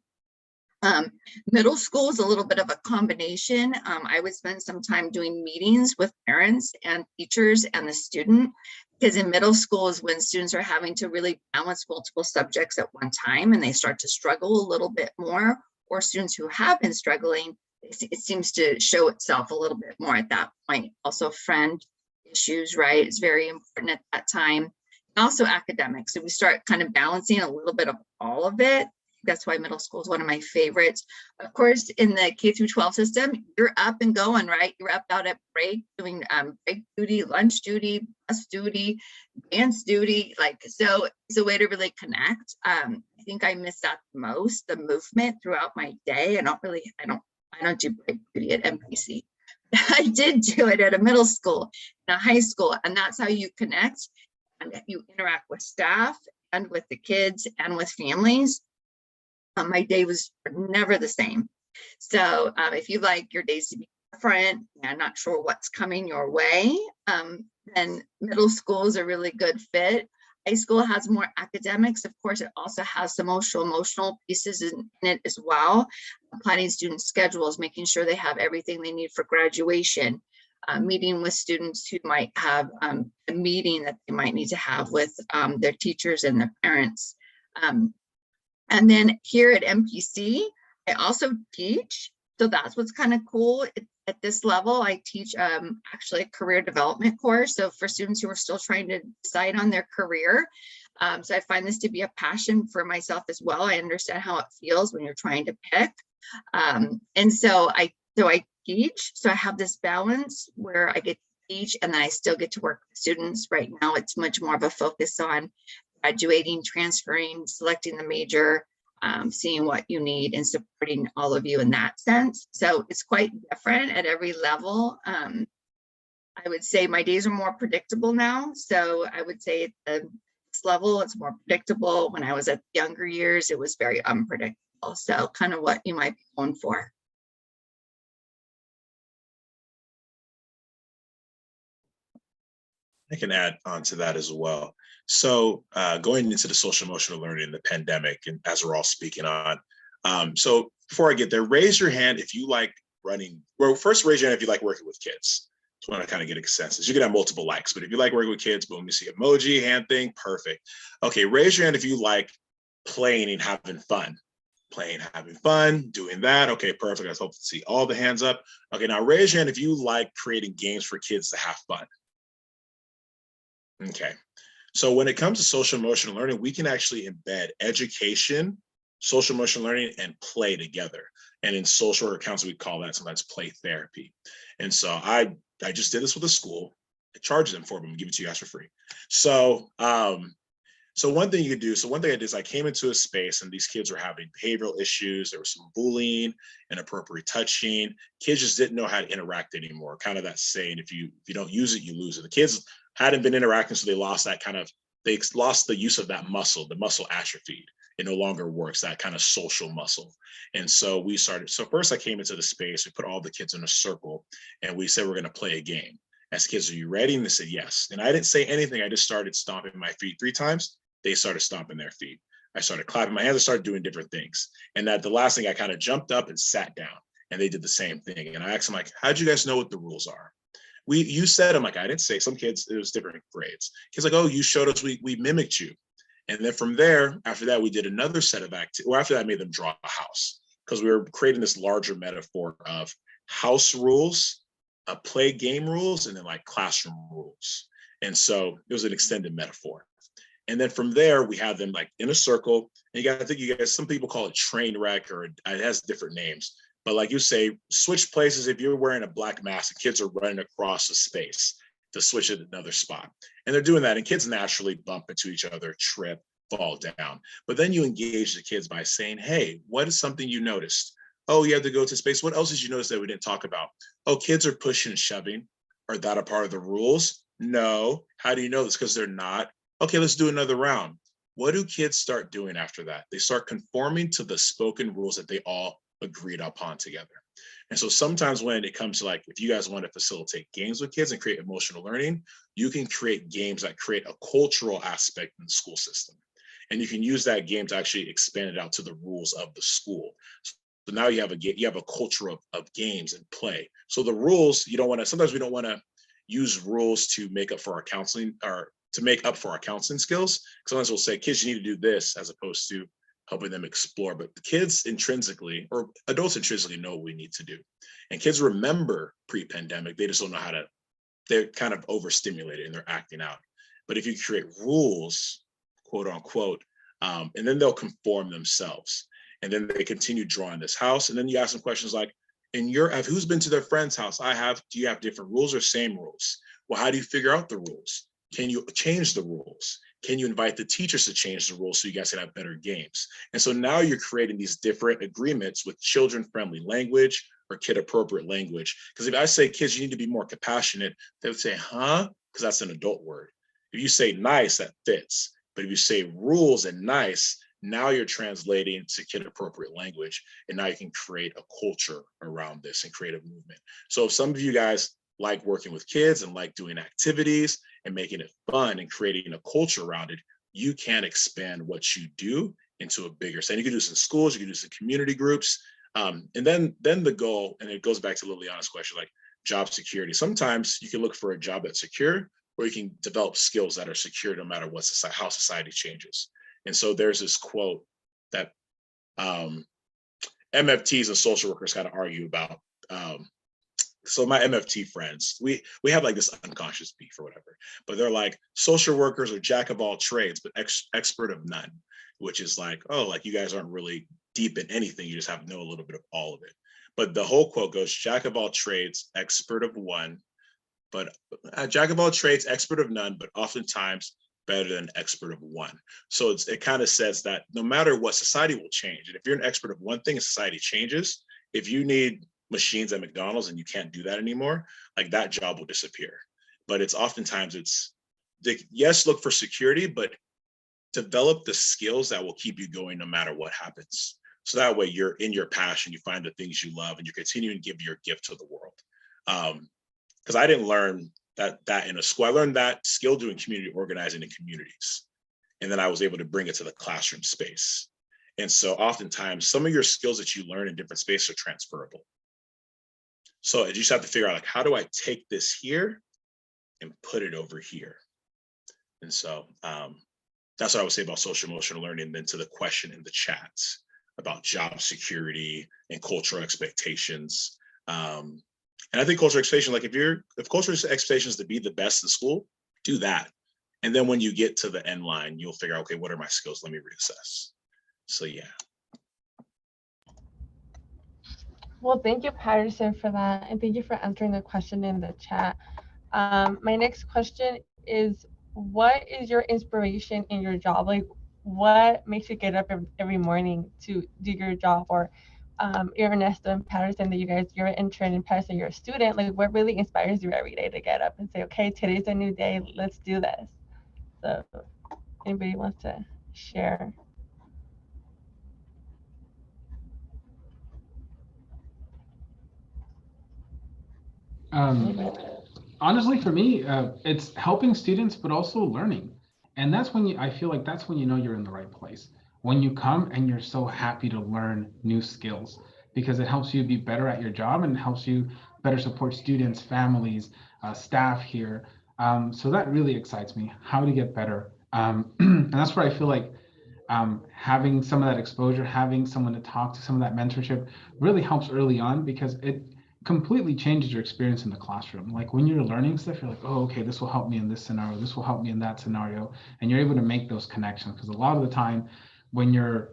Middle school is a little bit of a combination. I would spend some time doing meetings with parents and teachers and the student, because in middle school is when students are having to really balance multiple subjects at one time and they start to struggle a little bit more, or students who have been struggling, it seems to show itself a little bit more at that point. Also friend issues, right? It's very important at that time. And also academics. So we start kind of balancing a little bit of all of it. That's why middle school is one of my favorites. Of course, in the K-12 system, you're up and going, right? You're up out at break, doing break duty, lunch duty, bus duty, dance duty. Like, so it's a way to really connect. I think I miss that the most, the movement throughout my day. I don't do break duty at MPC. I did do it at a middle school and a high school, and that's how you connect and you interact with staff and with the kids and with families. My day was never the same. So if you like your days to be different and not sure what's coming your way, then middle school is a really good fit. High school has more academics. Of course, it also has some emotional pieces in it as well. Planning student schedules, making sure they have everything they need for graduation, meeting with students who might have a meeting that they might need to have with their teachers and their parents. And then here at MPC, I also teach. So that's what's kind of cool. At this level, I teach actually a career development course. So for students who are still trying to decide on their career. So I find this to be a passion for myself as well. I understand how it feels when you're trying to pick. And so I teach. So I have this balance where I get to teach and then I still get to work with students. Right now, it's much more of a focus on graduating, transferring, selecting the major, seeing what you need and supporting all of you in that sense. So it's quite different at every level. I would say my days are more predictable now. So I would say at this level, it's more predictable. When I was at younger years, it was very unpredictable. So kind of what you might be going for. I can add on to that as well. So going into the social emotional learning in the pandemic, and as we're all speaking on, so before I get there, raise your hand if you like running. Well, first raise your hand if you like working with kids. Just want to kind of get a consensus. You can have multiple likes, but if you like working with kids, boom, you see emoji, hand thing, perfect. Okay, raise your hand if you like playing and having fun. Playing, having fun, doing that. Okay, perfect. I was hoping to see all the hands up. Okay, now raise your hand if you like creating games for kids to have fun. Okay, so when it comes to social emotional learning, we can actually embed education, social emotional learning, and play together. And in social work counseling, we call that sometimes play therapy. And so I just did this with a school. I charged them for it, but I'm giving it to you guys for free. So one thing you could do, one thing I did is I came into a space and these kids were having behavioral issues. There was some bullying, inappropriate touching. Kids just didn't know how to interact anymore. Kind of that saying, if you don't use it, you lose it. The kids hadn't been interacting, so they lost the use of that muscle. The muscle atrophied. It no longer works, that kind of social muscle. And so first I came into the space, we put all the kids in a circle and we said, we're going to play a game. Asked kids, are you ready? And they said, yes. And I didn't say anything. I just started stomping my feet 3 times. They started stomping their feet. I started clapping my hands. I started doing different things. And the last thing, I kind of jumped up and sat down and they did the same thing. And I asked them, like, how'd you guys know what the rules are? You said, I'm like, I didn't say. Some kids, it was different grades. Kids like, oh, you showed us, we mimicked you. And then from there, after that, we did another set of activities. Well, after that, I made them draw a house because we were creating this larger metaphor of house rules, play game rules, and then like classroom rules. And so it was an extended metaphor. And then from there, we have them like in a circle. And I think you guys, some people call it train wreck, or it has different names. But like you say, switch places. If you're wearing a black mask, the kids are running across a space to switch at another spot. And they're doing that. And kids naturally bump into each other, trip, fall down. But then you engage the kids by saying, hey, what is something you noticed? Oh, you have to go to space. What else did you notice that we didn't talk about? Oh, kids are pushing and shoving. Are that a part of the rules? No. How do you know this? Because they're not. Okay, let's do another round. What do kids start doing after that? They start conforming to the spoken rules that they all agreed upon together. And so sometimes when it comes to like, if you guys want to facilitate games with kids and create emotional learning, you can create games that create a cultural aspect in the school system. And you can use that game to actually expand it out to the rules of the school. So now you have a culture of games and play. So the rules, sometimes we don't want to use rules to make up for our counseling or to make up for our counseling skills. Sometimes we'll say, kids, you need to do this, as opposed to helping them explore. But the kids intrinsically, or adults intrinsically, know what we need to do. And kids remember pre-pandemic, they just don't know how to, they're kind of overstimulated and they're acting out. But if you create rules, quote unquote, and then they'll conform themselves. And then they continue drawing this house. And then you ask them questions like, who's been to their friend's house? I have. Do you have different rules or same rules? Well, how do you figure out the rules? Can you change the rules? Can you invite the teachers to change the rules so you guys can have better games? And so now you're creating these different agreements with children-friendly language or kid-appropriate language. Because if I say, kids, you need to be more compassionate, they would say, huh? Because that's an adult word. If you say nice, that fits. But if you say rules and nice, now you're translating to kid-appropriate language. And now you can create a culture around this and create a movement. So if some of you guys like working with kids and like doing activities and making it fun and creating a culture around it, you can expand what you do into a bigger setting. You can do this in schools, you can do this in community groups. And then the goal, and it goes back to Liliana's question, like job security. Sometimes you can look for a job that's secure, or you can develop skills that are secure no matter what how society changes. And so there's this quote that MFTs and social workers kind of argue about. So my MFT friends, we have like this unconscious beef or whatever, but they're like, social workers are jack of all trades, but expert of none, which is like, oh, like you guys aren't really deep in anything. You just have to know a little bit of all of it. But the whole quote goes, jack of all trades, expert of one, but jack of all trades, expert of none, but oftentimes better than expert of one. So it kind of says that no matter what, society will change. And if you're an expert of one thing and society changes, if you need machines at McDonald's and you can't do that anymore, like that job will disappear. But it's oftentimes yes, look for security, but develop the skills that will keep you going no matter what happens. So that way you're in your passion, you find the things you love, and you're continuing to give your gift to the world. Because I didn't learn that in a school. I learned that skill doing community organizing in communities. And then I was able to bring it to the classroom space. And so oftentimes some of your skills that you learn in different spaces are transferable. So you just have to figure out, like, how do I take this here and put it over here? And so that's what I would say about social emotional learning. And then to the question in the chats about job security and cultural expectations. And I think cultural expectation, like if cultural expectations to be the best in school, do that. And then when you get to the end line, you'll figure out, okay, what are my skills? Let me reassess. So yeah. Well, thank you, Patterson, for that. And thank you for answering the question in the chat. My next question is, what is your inspiration in your job? Like, what makes you get up every morning to do your job? Or Ernesto and Patterson, that you're an intern, and Patterson, you're a student. Like, what really inspires you every day to get up and say, okay, today's a new day, let's do this? So anybody wants to share? Honestly, for me, it's helping students, but also learning. And that's when I feel like that's when you know you're in the right place. When you come and you're so happy to learn new skills, because it helps you be better at your job and helps you better support students, families, staff here. So that really excites me, how to get better. And that's where I feel like having some of that exposure, having someone to talk to, some of that mentorship really helps early on, because it completely changes your experience in the classroom. Like when you're learning stuff, you're like, oh, okay, this will help me in this scenario, this will help me in that scenario. And you're able to make those connections, because a lot of the time when you're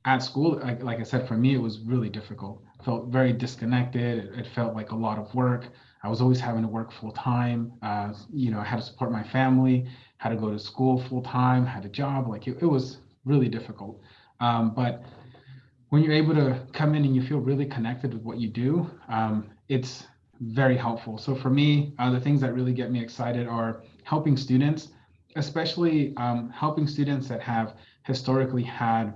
at school, like I said, for me, it was really difficult. It felt very disconnected. It felt like a lot of work. I was always having to work full time. I had to support my family, had to go to school full time, had a job. Like it was really difficult. But when you're able to come in and you feel really connected with what you do, it's very helpful. So for me, the things that really get me excited are helping students, especially helping students that have historically had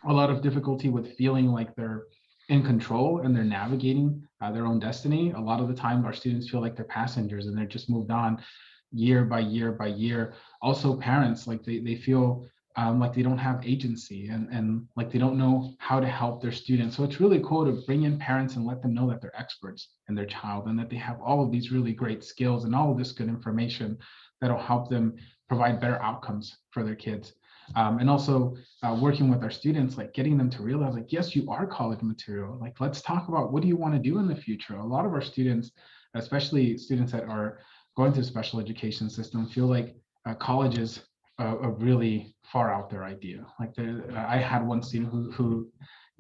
a lot of difficulty with feeling like they're in control and they're navigating their own destiny. A lot of the time our students feel like they're passengers and they're just moved on year by year by year. Also parents, like they feel like they don't have agency and like they don't know how to help their students. So it's really cool to bring in parents and let them know that they're experts in their child and that they have all of these really great skills and all of this good information that'll help them provide better outcomes for their kids. And also working with our students, like getting them to realize, like, yes, you are college material. Like, let's talk about what do you want to do in the future? A lot of our students, especially students that are going through the special education system, feel like college is a really far out there idea. Like I had one student who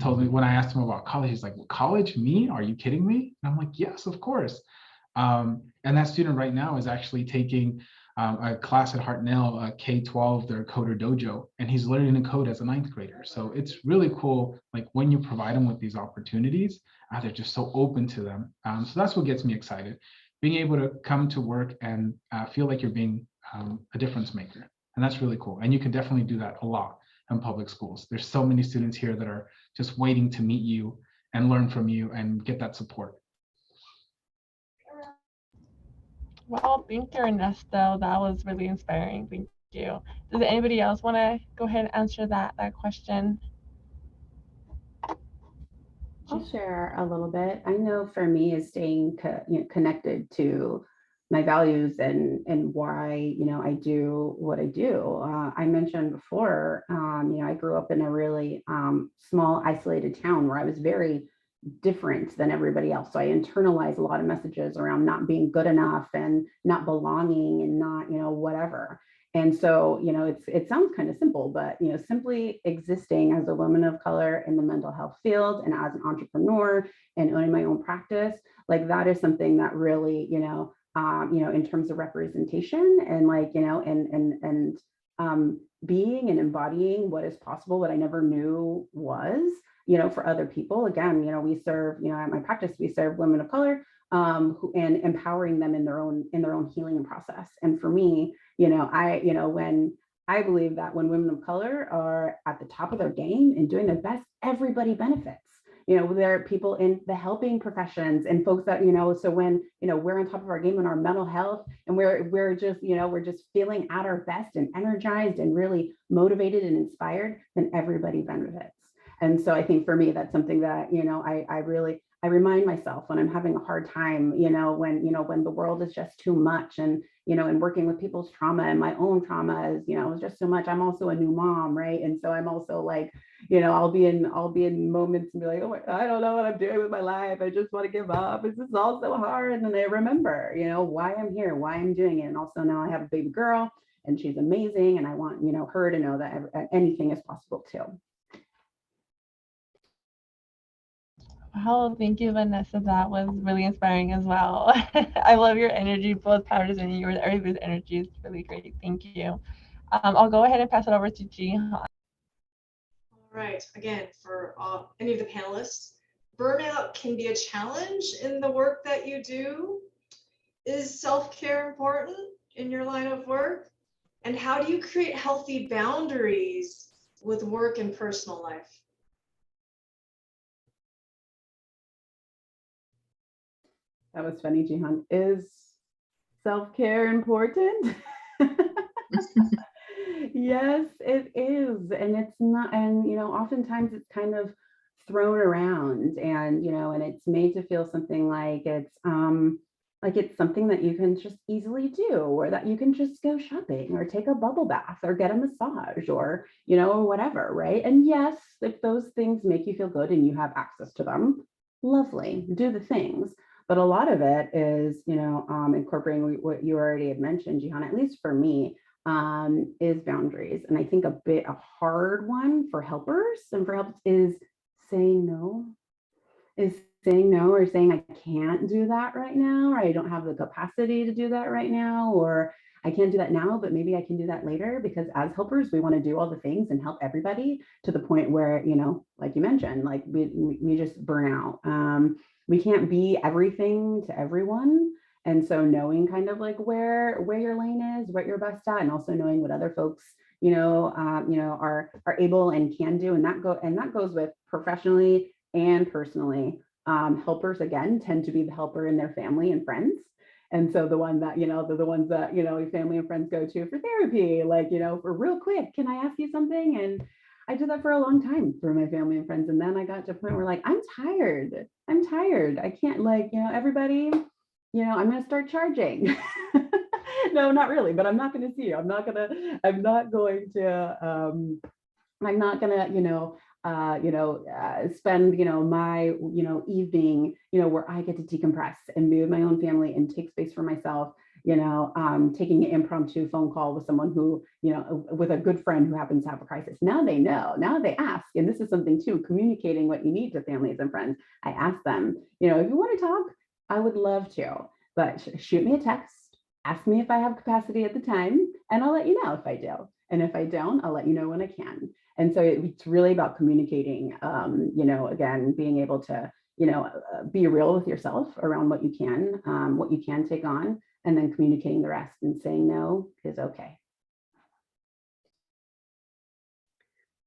told me when I asked him about college, he's like, well, college, me? Are you kidding me? And I'm like, yes, of course. And that student right now is actually taking a class at Hartnell, K-12, their Coder Dojo, and he's learning to code as a 9th grader. So it's really cool, like when you provide them with these opportunities, they're just so open to them. So that's what gets me excited, being able to come to work and feel like you're being a difference maker. And that's really cool. And you can definitely do that a lot in public schools. There's so many students here that are just waiting to meet you and learn from you and get that support. Well, thank you, Ernesto. That was really inspiring. Thank you. Does anybody else want to go ahead and answer that question? I'll share a little bit. I know for me is staying connected to my values and why, you know, I do what I do. I mentioned before, you know, I grew up in a really small, isolated town where I was very different than everybody else. So I internalized a lot of messages around not being good enough and not belonging and not, you know, whatever. And so, you know, it sounds kind of simple, but, you know, simply existing as a woman of color in the mental health field and as an entrepreneur and owning my own practice, like that is something that really, you know, in terms of representation and like, you know, being and embodying what is possible, what I never knew was, you know, for other people. Again, you know, we serve, you know, at my practice, we serve women of color, and empowering them in their own healing process. And for me, you know, when I believe that when women of color are at the top of their game and doing their best, everybody benefits. You know, there are people in the helping professions and folks that, you know, so when, you know, we're on top of our game in our mental health and we're just, you know, we're just feeling at our best and energized and really motivated and inspired, then everybody benefits. And so I think for me, that's something that, you know, I remind myself when I'm having a hard time, you know, when the world is just too much and, you know, and working with people's trauma and my own trauma is, you know, just so much. I'm also a new mom, right? And so I'm also like, you know, I'll be in moments and be like, oh my, I don't know what I'm doing with my life. I just want to give up. This is all so hard. And then I remember, you know, why I'm here, why I'm doing it. And also now I have a baby girl and she's amazing. And I want, you know, her to know that anything is possible too. Wow, thank you, Vanessa. That was really inspiring as well. I love your energy, both Powers and yours. Everybody's energy is really great. Thank you. I'll go ahead and pass it over to Jihan. All right, again, for any of the panelists, burnout can be a challenge in the work that you do. Is self-care important in your line of work? And how do you create healthy boundaries with work and personal life? That was funny, Jihan. Is self-care important? Yes, it is. And it's not, and, you know, oftentimes it's kind of thrown around and, you know, and it's made to feel something like it's something that you can just easily do, or that you can just go shopping or take a bubble bath or get a massage or, you know, or whatever, right? And yes, if those things make you feel good and you have access to them, lovely, do the things. But a lot of it is, you know, incorporating what you already had mentioned, Jihan, at least for me, is boundaries. And I think a hard one for helpers and for helpers is saying no, or saying I can't do that right now, or I don't have the capacity to do that right now, or I can't do that now, but maybe I can do that later. Because as helpers, we want to do all the things and help everybody to the point where, you know, like you mentioned, like we just burn out. We can't be everything to everyone. And so knowing kind of like where your lane is, what you're best at, and also knowing what other folks, are able and can do. And that goes with professionally and personally. Helpers, again, tend to be the helper in their family and friends. And so the one that, you know, the ones that, you know, your family and friends go to for therapy, like, you know, for real quick, can I ask you something? And I did that for a long time through my family and friends. And then I got to a point where like, I'm tired. I can't, like, you know, everybody, you know, I'm going to start charging. No, not really, but I'm not going to see you. I'm not going to, spend, you know, my, you know, evening, you know, where I get to decompress and be with my own family and take space for myself, you know, taking an impromptu phone call with someone who, you know, with a good friend who happens to have a crisis. Now they know, now they ask, and this is something too, communicating what you need to families and friends. I ask them, you know, if you want to talk, I would love to, but shoot me a text, ask me if I have capacity at the time, and I'll let you know if I do. And if I don't, I'll let you know when I can. And so it's really about communicating, you know, again, being able to, you know, be real with yourself around what you can take on, and then communicating the rest and saying no is okay.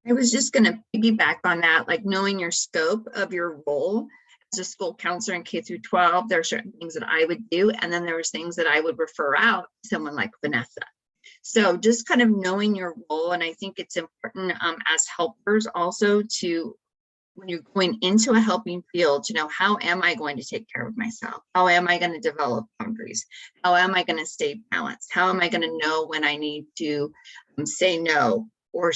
I was just going to piggyback on that, like knowing your scope of your role as a school counselor in K through 12. There are certain things that I would do, and then there was things that I would refer out to someone like Vanessa. So just kind of knowing your role. And I think it's important as helpers also to when you're going into a helping field to know, how am I going to take care of myself? How am I going to develop boundaries? How am I going to stay balanced? How am I going to know when I need to say no or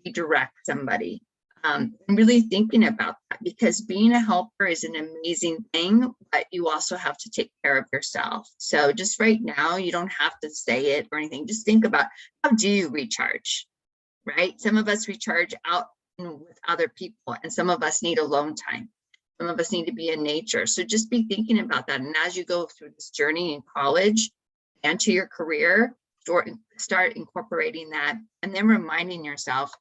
redirect somebody? I'm really thinking about that, because being a helper is an amazing thing, but you also have to take care of yourself. So just right now, you don't have to say it or anything. Just think about, how do you recharge, right? Some of us recharge out with other people, and some of us need alone time. Some of us need to be in nature. So just be thinking about that. And as you go through this journey in college and to your career, start incorporating that, and then reminding yourself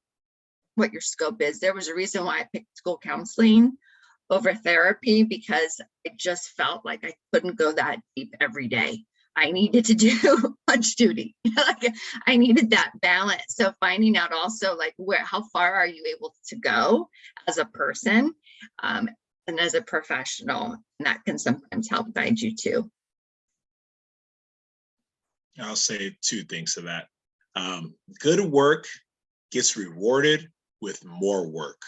what your scope is. There was a reason why I picked school counseling over therapy, because I just felt like I couldn't go that deep every day. I needed to do punch duty. Like, I needed that balance. So finding out also, like, how far are you able to go as a person and as a professional, and that can sometimes help guide you too. I'll say two things to that. Good work gets rewarded with more work.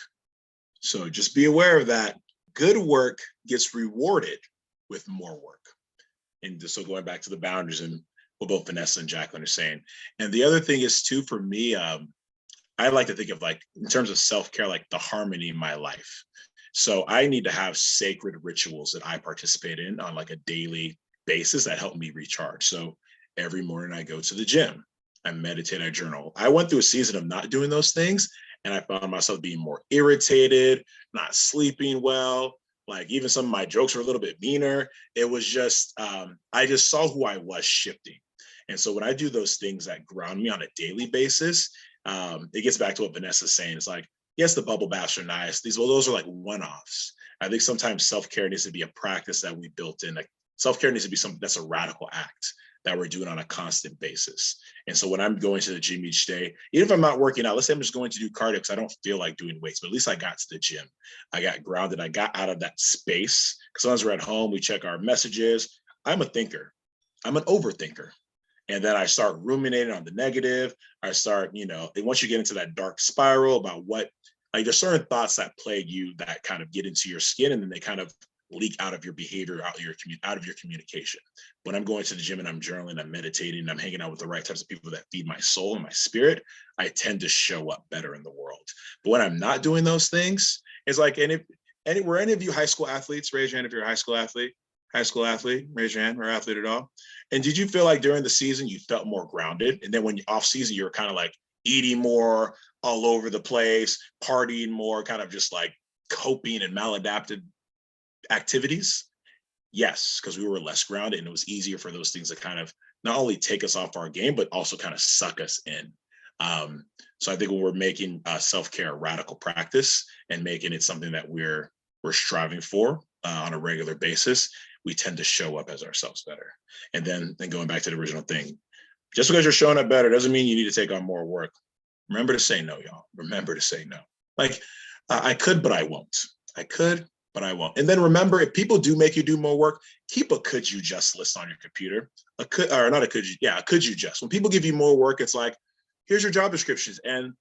So just be aware of that. Good work gets rewarded with more work. And so going back to the boundaries and what both Vanessa and Jacqueline are saying. And the other thing is too, for me, I like to think of, like, in terms of self-care, like the harmony in my life. So I need to have sacred rituals that I participate in on like a daily basis that help me recharge. So every morning I go to the gym, I meditate, I journal. I went through a season of not doing those things, and I found myself being more irritated, not sleeping well. Like, even some of my jokes were a little bit meaner. It was just, I just saw who I was shifting. And so when I do those things that ground me on a daily basis, it gets back to what Vanessa's saying. It's like, yes, the bubble baths are nice. Those are like one-offs. I think sometimes self-care needs to be a practice that we built in. Like, self-care needs to be something that's a radical act that we're doing on a constant basis. And so when I'm going to the gym each day, even if I'm not working out, let's say I'm just going to do cardio because I don't feel like doing weights, but at least I got to the gym. I got grounded. I got out of that space. Because sometimes we're at home, we check our messages. I'm a thinker. I'm an overthinker. And then I start ruminating on the negative. I start, once you get into that dark spiral about there's certain thoughts that plague you that kind of get into your skin, and then they kind of leak out of your behavior, out of your communication. When I'm going to the gym and I'm journaling, I'm meditating, and I'm hanging out with the right types of people that feed my soul and my spirit, I tend to show up better in the world. But when I'm not doing those things, it's like, were any of you high school athletes? Raise your hand if you're a high school athlete. High school athlete, raise your hand, or athlete at all. And did you feel like during the season you felt more grounded? And then when you're off season, you're kind of like eating more all over the place, partying more, kind of just like coping and maladapted activities? Yes, because we were less grounded, and it was easier for those things to kind of not only take us off our game, but also kind of suck us in. So I think when we're making self-care a radical practice and making it something that we're striving for on a regular basis, we tend to show up as ourselves better. And then going back to the original thing, just because you're showing up better doesn't mean you need to take on more work. Remember to say no, y'all. Remember to say no. Like, I could, but I won't. I could, but I won't. And then remember, if people do make you do more work, keep a could you just list on your computer. A could you just. When people give you more work, it's like, here's your job descriptions and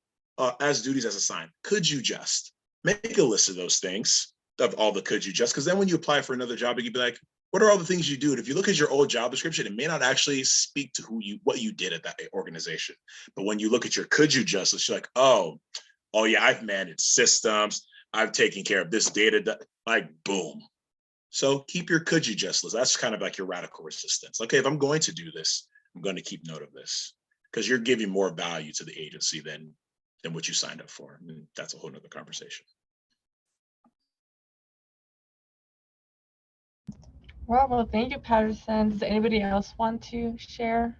as duties as assigned. Could you just make a list of those things, of all the could you just, because then when you apply for another job, you can be like, what are all the things you do? And if you look at your old job description, it may not actually speak to what you did at that organization. But when you look at your could you just list, you're like, oh yeah, I've managed systems. I've taken care of this data, like boom. So keep your could you just list. That's kind of like your radical resistance. Okay, if I'm going to do this, I'm going to keep note of this, because you're giving more value to the agency than what you signed up for. And that's a whole nother conversation. Well, thank you, Patterson. Does anybody else want to share?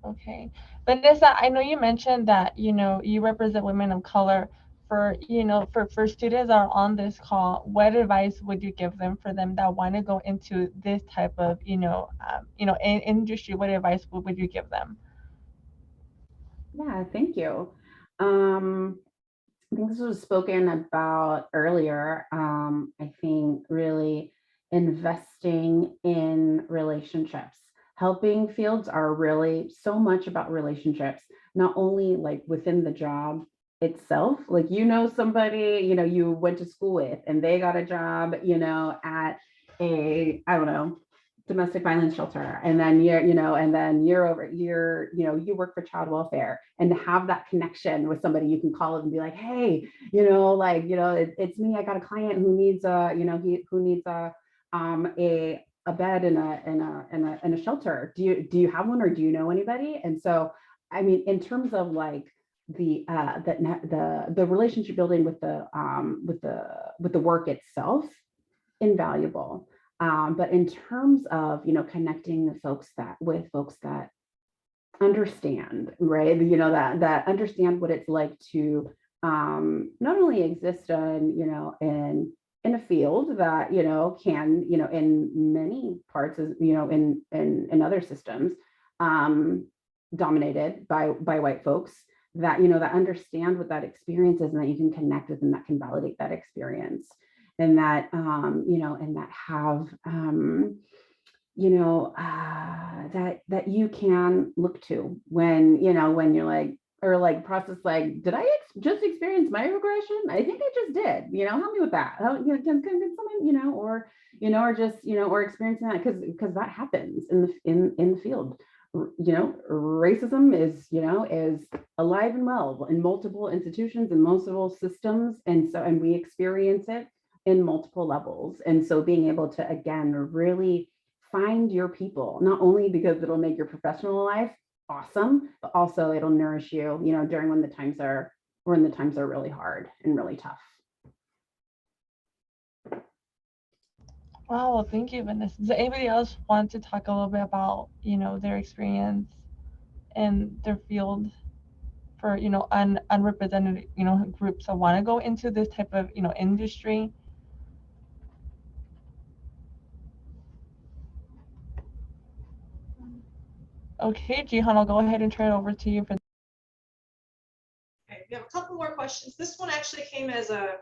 Okay. Vanessa, I know you mentioned that, you represent women of color. For students that are on this call, what advice would you give them, for them that want to go into this type of, industry? What advice would you give them? Yeah, thank you. I think this was spoken about earlier. I think really investing in relationships. Helping fields are really so much about relationships, not only like within the job, itself. Like, somebody, you went to school with, and they got a job, at a, I don't know, domestic violence shelter. And then you work for child welfare, and to have that connection with somebody you can call and be like, hey, it's me. I got a client who needs who needs a bed in a shelter. Do you have one, or do you know anybody? And so, I mean, in terms of like the relationship building with the work itself, invaluable. But in terms of connecting with folks that understand, right? That understand what it's like to not only exist in a field that can in many parts is in other systems dominated by white folks, that that understand what that experience is, and that you can connect with, and that can validate that experience, and that and that have that you can look to when when you're like, or like process, like, did I just experience my regression? I think I just did. Help me with that. Can someone or just or experiencing that, because that happens in the field. Racism is alive and well in multiple institutions and multiple systems, and we experience it in multiple levels. And so being able to, again, really find your people, not only because it'll make your professional life awesome, but also it'll nourish you, during when the times are really hard and really tough. Wow, well, thank you, Vanessa. Does anybody else want to talk a little bit about, their experience in their field for, unrepresented, groups that want to go into this type of, industry? Okay, Jihan, I'll go ahead and turn it over to you for. Okay, we have a couple more questions. This one actually came as a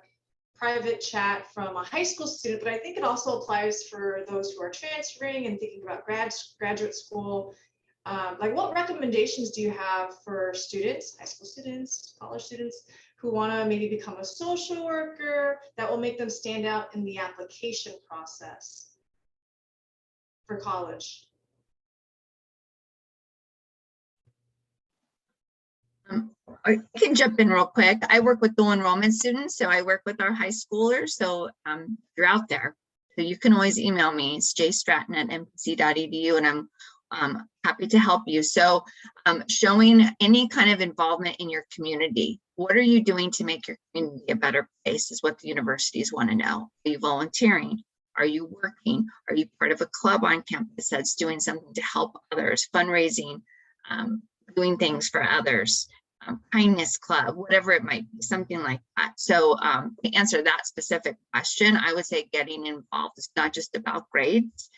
private chat from a high school student, but I think it also applies for those who are transferring and thinking about graduate school. Like, what recommendations do you have for students, high school students, college students, who want to maybe become a social worker that will make them stand out in the application process for college? I can jump in real quick. I work with dual enrollment students, so I work with our high schoolers. So you're out there, so you can always email me. It's jstratton@mpc.edu, and I'm happy to help you. So showing any kind of involvement in your community. What are you doing to make your community a better place is what the universities want to know. Are you volunteering? Are you working? Are you part of a club on campus that's doing something to help others, fundraising, doing things for others, kindness club, whatever it might be, something like that. So to answer that specific question, I would say getting involved. It's not just about grades.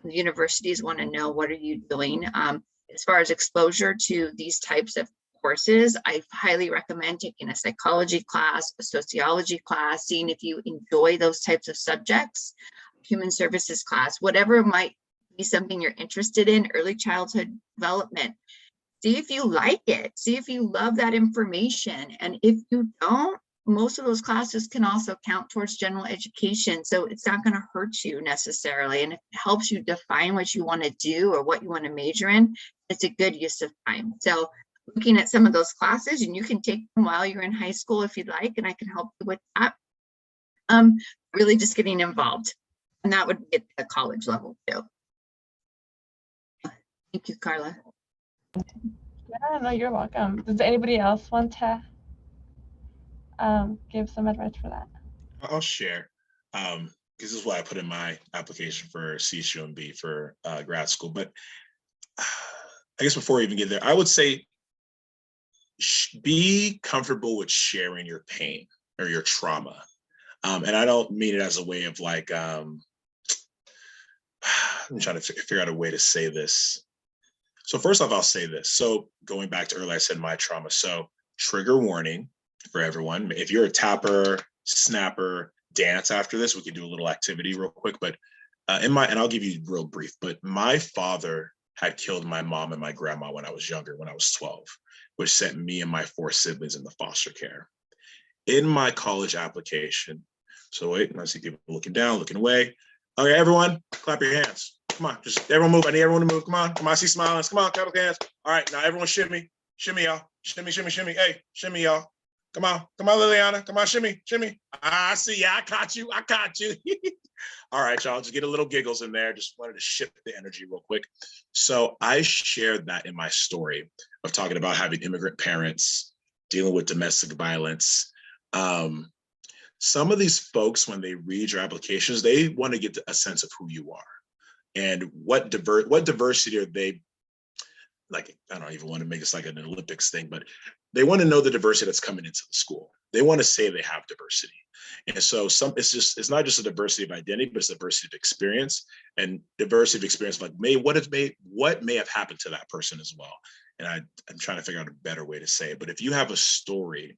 The universities want to know, what are you doing? As far as exposure to these types of courses, I highly recommend taking a psychology class, a sociology class, seeing if you enjoy those types of subjects, human services class, whatever might be something you're interested in, early childhood development. See if you like it, see if you love that information. And if you don't, most of those classes can also count towards general education. So it's not going to hurt you necessarily. And if it helps you define what you want to do or what you want to major in, it's a good use of time. So looking at some of those classes, and you can take them while you're in high school if you'd like, and I can help you with that. Really just getting involved. And that would be at the college level too. Thank you, Carla. Yeah, no, you're welcome. Does anybody else want to give some advice for that? I'll share. This is what I put in my application for CSUMB for grad school. But I guess before we even get there, I would say be comfortable with sharing your pain or your trauma. And I don't mean it as a way of like, I'm trying to figure out a way to say this. So first off, I'll say this. So going back to earlier, I said my trauma. So trigger warning for everyone. If you're a tapper, snapper, dance after this, we can do a little activity real quick. But and I'll give you real brief, but my father had killed my mom and my grandma when I was younger, when I was 12. which sent me and my 4 siblings into foster care. In my college application, so wait, I see people looking down, looking away. Okay, everyone, clap your hands. Come on, just everyone move. I need everyone to move. Come on, I see smiling. Come on, clap your hands. All right, now everyone shimmy, y'all. Shimmy, shimmy, shimmy. Hey, shimmy, y'all. Come on, Liliana. Come on, shimmy, shimmy. I see ya. I caught you. All right, y'all, just get a little giggles in there. Just wanted to shift the energy real quick. So I shared that in my story of talking about having immigrant parents, dealing with domestic violence. Some of these folks, when they read your applications, they want to get a sense of who you are and what diversity are they, like, I don't even want to make this like an Olympics thing, but they want to know the diversity that's coming into the school. They want to say they have diversity. And so it's not just a diversity of identity, but it's a diversity of experience, and diversity of experience, like what may have happened to that person as well. And I'm trying to figure out a better way to say it, but if you have a story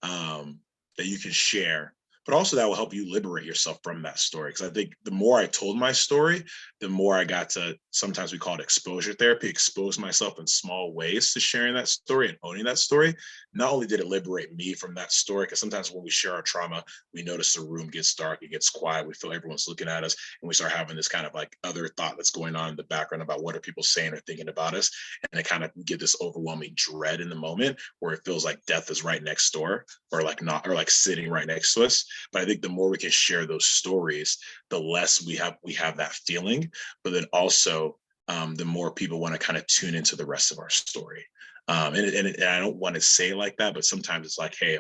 that you can share, but also that will help you liberate yourself from that story. Because I think the more I told my story, the more I got to, sometimes we call it exposure therapy, expose myself in small ways to sharing that story and owning that story. Not only did it liberate me from that story, because sometimes when we share our trauma, we notice the room gets dark, it gets quiet, we feel everyone's looking at us, and we start having this kind of like other thought that's going on in the background about what are people saying or thinking about us. And it kind of get this overwhelming dread in the moment where it feels like death is right next door, or like not, or like sitting right next to us. But I think the more we can share those stories, the less we have that feeling. But then also, the more people want to kind of tune into the rest of our story. And I don't want to say it like that, but sometimes it's like, hey,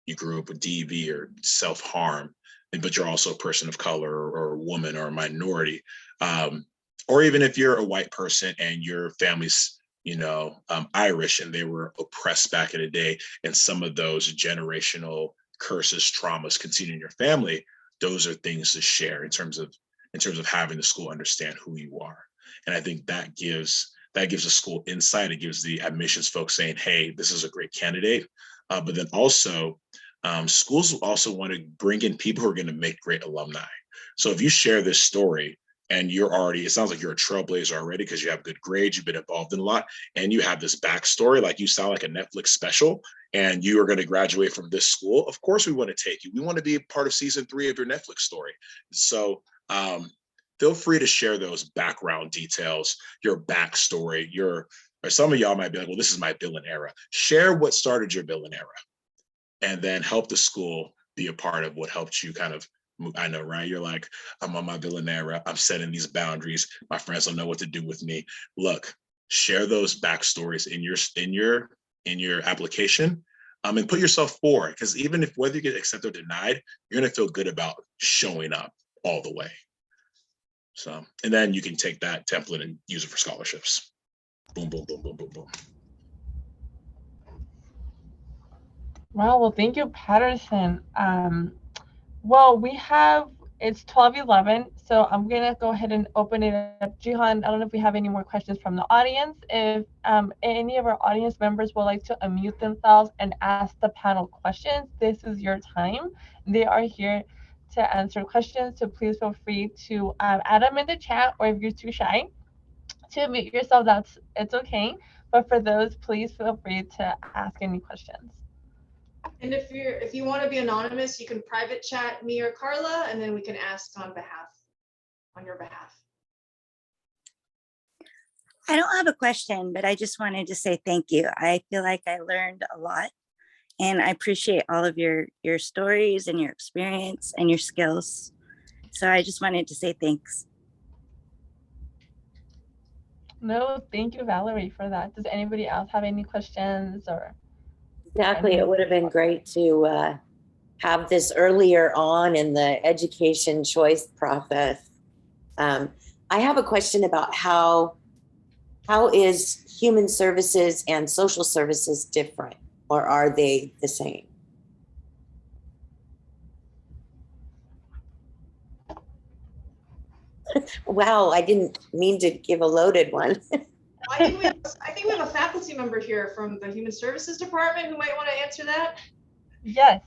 you grew up with DV or self-harm, but you're also a person of color or a woman or a minority. Or even if you're a white person and your family's, Irish and they were oppressed back in the day, and some of those generational curses, traumas continue in your family, those are things to share in terms of having the school understand who you are. And I think that gives the school insight. It gives the admissions folks saying, hey, this is a great candidate. But then also, schools also want to bring in people who are going to make great alumni. So if you share this story and it sounds like you're a trailblazer already because you have good grades, you've been involved in a lot, and you have this backstory, like you sound like a Netflix special, and you are going to graduate from this school, of course we want to take you. We want to be a part of season 3 of your Netflix story. So feel free to share those background details, your backstory, or some of y'all might be like, well, this is my billing era. Share what started your billing era, and then help the school be a part of what helped you kind of move. I know, right? You're like, I'm on my billing era. I'm setting these boundaries. My friends don't know what to do with me. Look, share those backstories in your application, and put yourself forward. Because even if whether you get accepted or denied, you're going to feel good about showing up all the way. So, and then you can take that template and use it for scholarships. Boom, boom, boom, boom, boom, boom. Wow, well, thank you, Patterson. Well, it's 12:11, so I'm gonna go ahead and open it up. Jihan, I don't know if we have any more questions from the audience. If any of our audience members would like to unmute themselves and ask the panel questions, this is your time. They are here to answer questions, so please feel free to add them in the chat, or if you're too shy to mute yourself, it's okay. But for those, please feel free to ask any questions. And if you want to be anonymous, you can private chat me or Carla, and then we can ask on your behalf. I don't have a question, but I just wanted to say thank you. I feel like I learned a lot, and I appreciate all of your stories and your experience and your skills. So I just wanted to say thanks. No, thank you, Valerie, for that. Does anybody else have any questions or? Exactly. It would have been great to have this earlier on in the education choice process. I have a question about how is human services and social services different, or are they the same? Wow, I didn't mean to give a loaded one. I think we have a faculty member here from the Human Services Department who might want to answer that. Yes.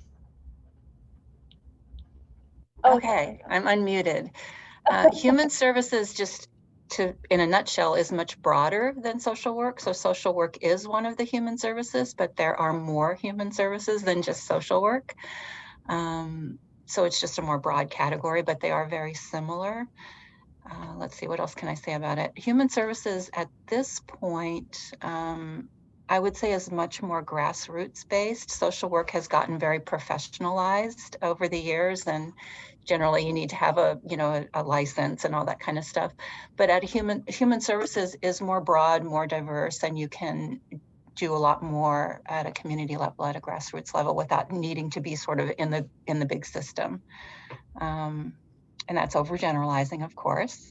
Okay, I'm unmuted. Human services just in a nutshell, is much broader than social work. So social work is one of the human services, but there are more human services than just social work. So it's just a more broad category, but they are very similar. Let's see, what else can I say about it? Human services at this point, I would say is much more grassroots based. Social work has gotten very professionalized over the years, and generally you need to have a license and all that kind of stuff. But at human services is more broad, more diverse, and you can do a lot more at a community level, at a grassroots level, without needing to be sort of in the big system. And that's overgeneralizing, of course.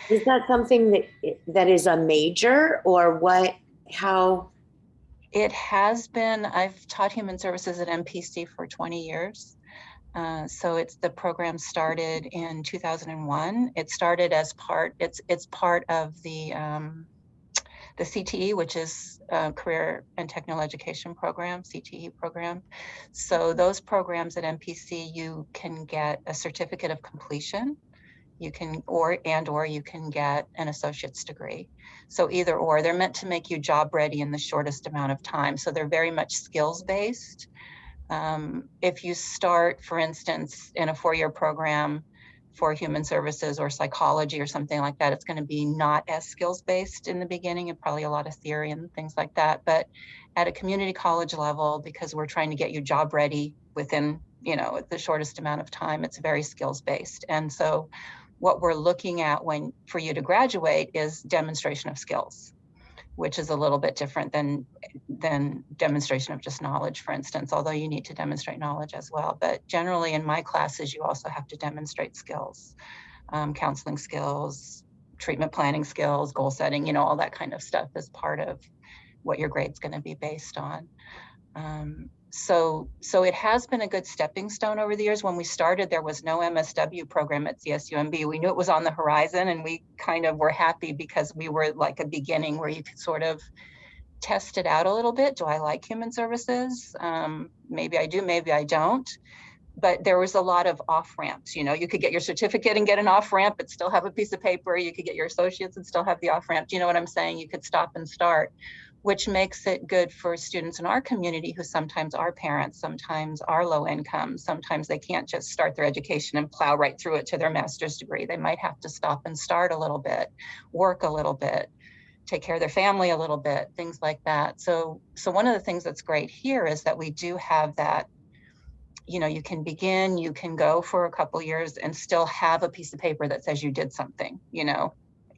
Is that something that is a major, or what? How? It has been. I've taught human services at MPC for 20 years. So the program started in 2001. It started as it's part of the CTE, which is Career and Technical Education Program, CTE program. So those programs at MPC, you can get a certificate of completion. You can, or you can get an associate's degree. So either or, they're meant to make you job ready in the shortest amount of time. So they're very much skills based. If you start, for instance, in a 4-year program for human services or psychology or something like that, it's going to be not as skills based in the beginning, and probably a lot of theory and things like that. But at a community college level, because we're trying to get you job ready within, the shortest amount of time, it's very skills based. And so what we're looking at for you to graduate is demonstration of skills, which is a little bit different than demonstration of just knowledge, for instance, although you need to demonstrate knowledge as well. But generally in my classes, you also have to demonstrate skills, counseling skills, treatment planning skills, goal setting, all that kind of stuff is part of what your grade's going to be based on. So it has been a good stepping stone over the years. When we started, there was no MSW program at CSUMB. We knew it was on the horizon, and we kind of were happy because we were like a beginning where you could sort of test it out a little bit. Do I like human services? Maybe I do, maybe I don't. But there was a lot of off ramps. You could get your certificate and get an off ramp, but still have a piece of paper. You could get your associates and still have the off ramp. Do you know what I'm saying? You could stop and start, which makes it good for students in our community who sometimes are parents, sometimes are low income, sometimes they can't just start their education and plow right through it to their master's degree. They might have to stop and start a little bit, work a little bit, take care of their family a little bit, things like that. So one of the things that's great here is that we do have that, you can begin, you can go for a couple years and still have a piece of paper that says you did something,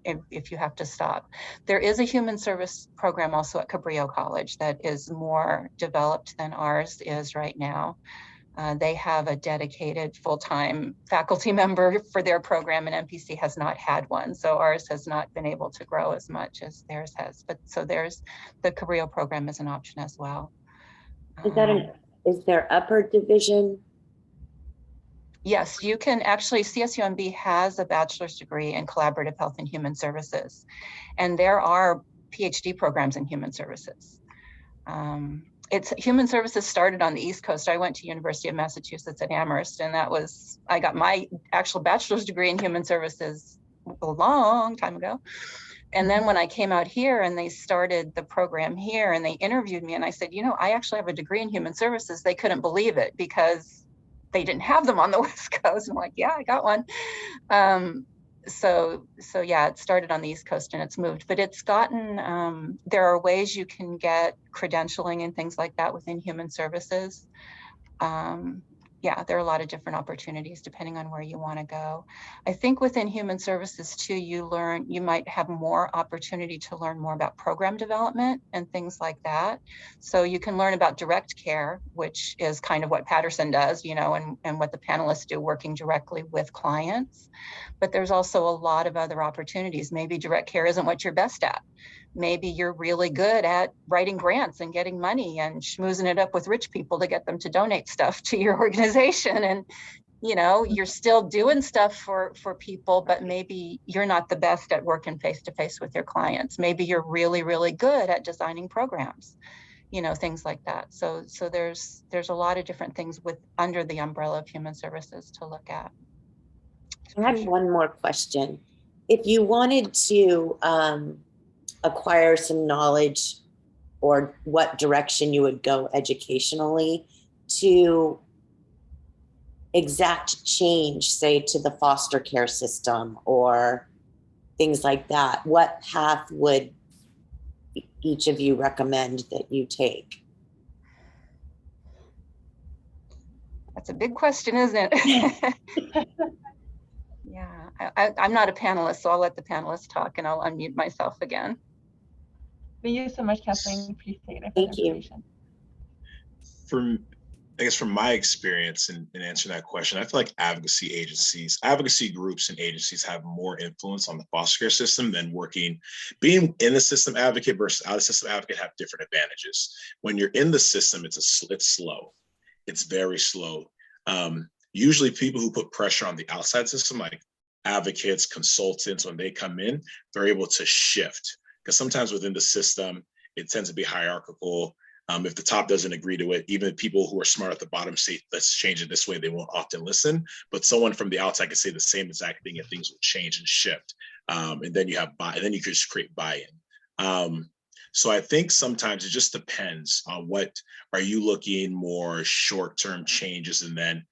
if you have to stop. There is a human service program also at Cabrillo College that is more developed than ours is right now. They have a dedicated full-time faculty member for their program, and MPC has not had one. So ours has not been able to grow as much as theirs has. But so there's the Cabrillo program is an option as well. Is there upper division? Yes, you can actually, CSUMB has a bachelor's degree in collaborative health and human services, and there are PhD programs in human services. Human services started on the East Coast. I went to University of Massachusetts at Amherst, and I got my actual bachelor's degree in human services a long time ago. And then when I came out here and they started the program here and they interviewed me and I said, I actually have a degree in human services, they couldn't believe it because they didn't have them on the West Coast. I'm like, yeah, I got one. So yeah, it started on the East Coast and it's moved, but it's gotten, there are ways you can get credentialing and things like that within human services. Yeah, there are a lot of different opportunities depending on where you want to go. I think within human services too, you might have more opportunity to learn more about program development and things like that. So you can learn about direct care, which is kind of what Patterson does, and what the panelists do, working directly with clients. But there's also a lot of other opportunities. Maybe direct care isn't what you're best at. Maybe you're really good at writing grants and getting money and schmoozing it up with rich people to get them to donate stuff to your organization. And, you're still doing stuff for people, but maybe you're not the best at working face-to-face with your clients. Maybe you're really, really good at designing programs, things like that. So there's a lot of different things under the umbrella of human services to look at. I have one more question. if you wanted to acquire some knowledge or what direction you would go educationally to exact change, say to the foster care system or things like that, what path would each of you recommend that you take? That's a big question, isn't it? Yeah, I'm not a panelist, so I'll let the panelists talk and I'll unmute myself again. Thank you so much, Kathleen. Appreciate it. Thank you. I guess from my experience in answering that question, I feel like advocacy groups and agencies have more influence on the foster care system than being in the system advocate versus out of system advocate have different advantages. When you're in the system, it's slow. It's very slow. Usually people who put pressure on the outside system, like advocates, consultants, when they come in, they're able to shift. Because sometimes within the system, it tends to be hierarchical. If the top doesn't agree to it, even people who are smart at the bottom say, let's change it this way, they won't often listen. But someone from the outside can say the same exact thing and things will change and shift. And then you can just create buy-in. So I think sometimes it just depends on are you looking more short-term changes and then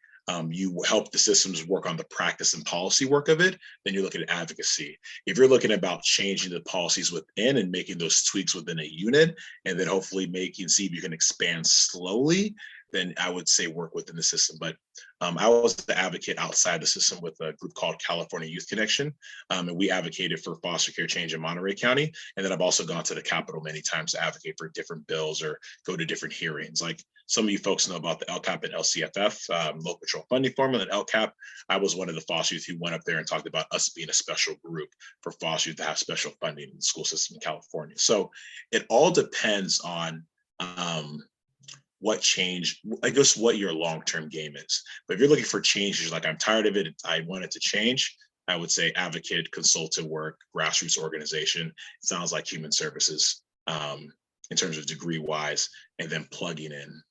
you help the systems work on the practice and policy work of it, then you're looking at advocacy. If you're looking about changing the policies within and making those tweaks within a unit, and then hopefully see if you can expand slowly, then I would say work within the system. But I was the advocate outside the system with a group called California Youth Connection. And we advocated for foster care change in Monterey County. And then I've also gone to the Capitol many times to advocate for different bills or go to different hearings. Like some of you folks know about the LCAP and LCFF, local control funding formula and LCAP. I was one of the foster youth who went up there and talked about us being a special group for foster youth to have special funding in the school system in California. So it all depends on what change, I guess what your long-term game is. But if you're looking for change, you're like, I'm tired of it, I want it to change, I would say advocate, consultant work, grassroots organization. It sounds like human services in terms of degree-wise, and then plugging in.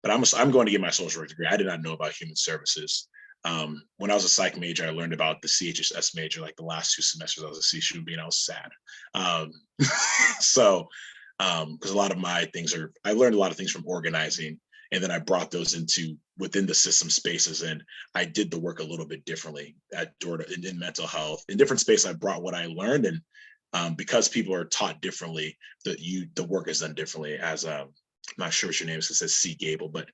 But I'm going to get my social work degree. I did not know about human services. When I was a psych major, I learned about the CHSS major, like the last 2 semesters I was a C student, and I was sad. Because a lot of my things I learned a lot of things from organizing, and then I brought those within the system spaces, and I did the work a little bit differently in mental health. In different spaces, I brought what I learned, and because people are taught differently, the work is done differently. As I'm not sure what your name is, it says C. Gable, but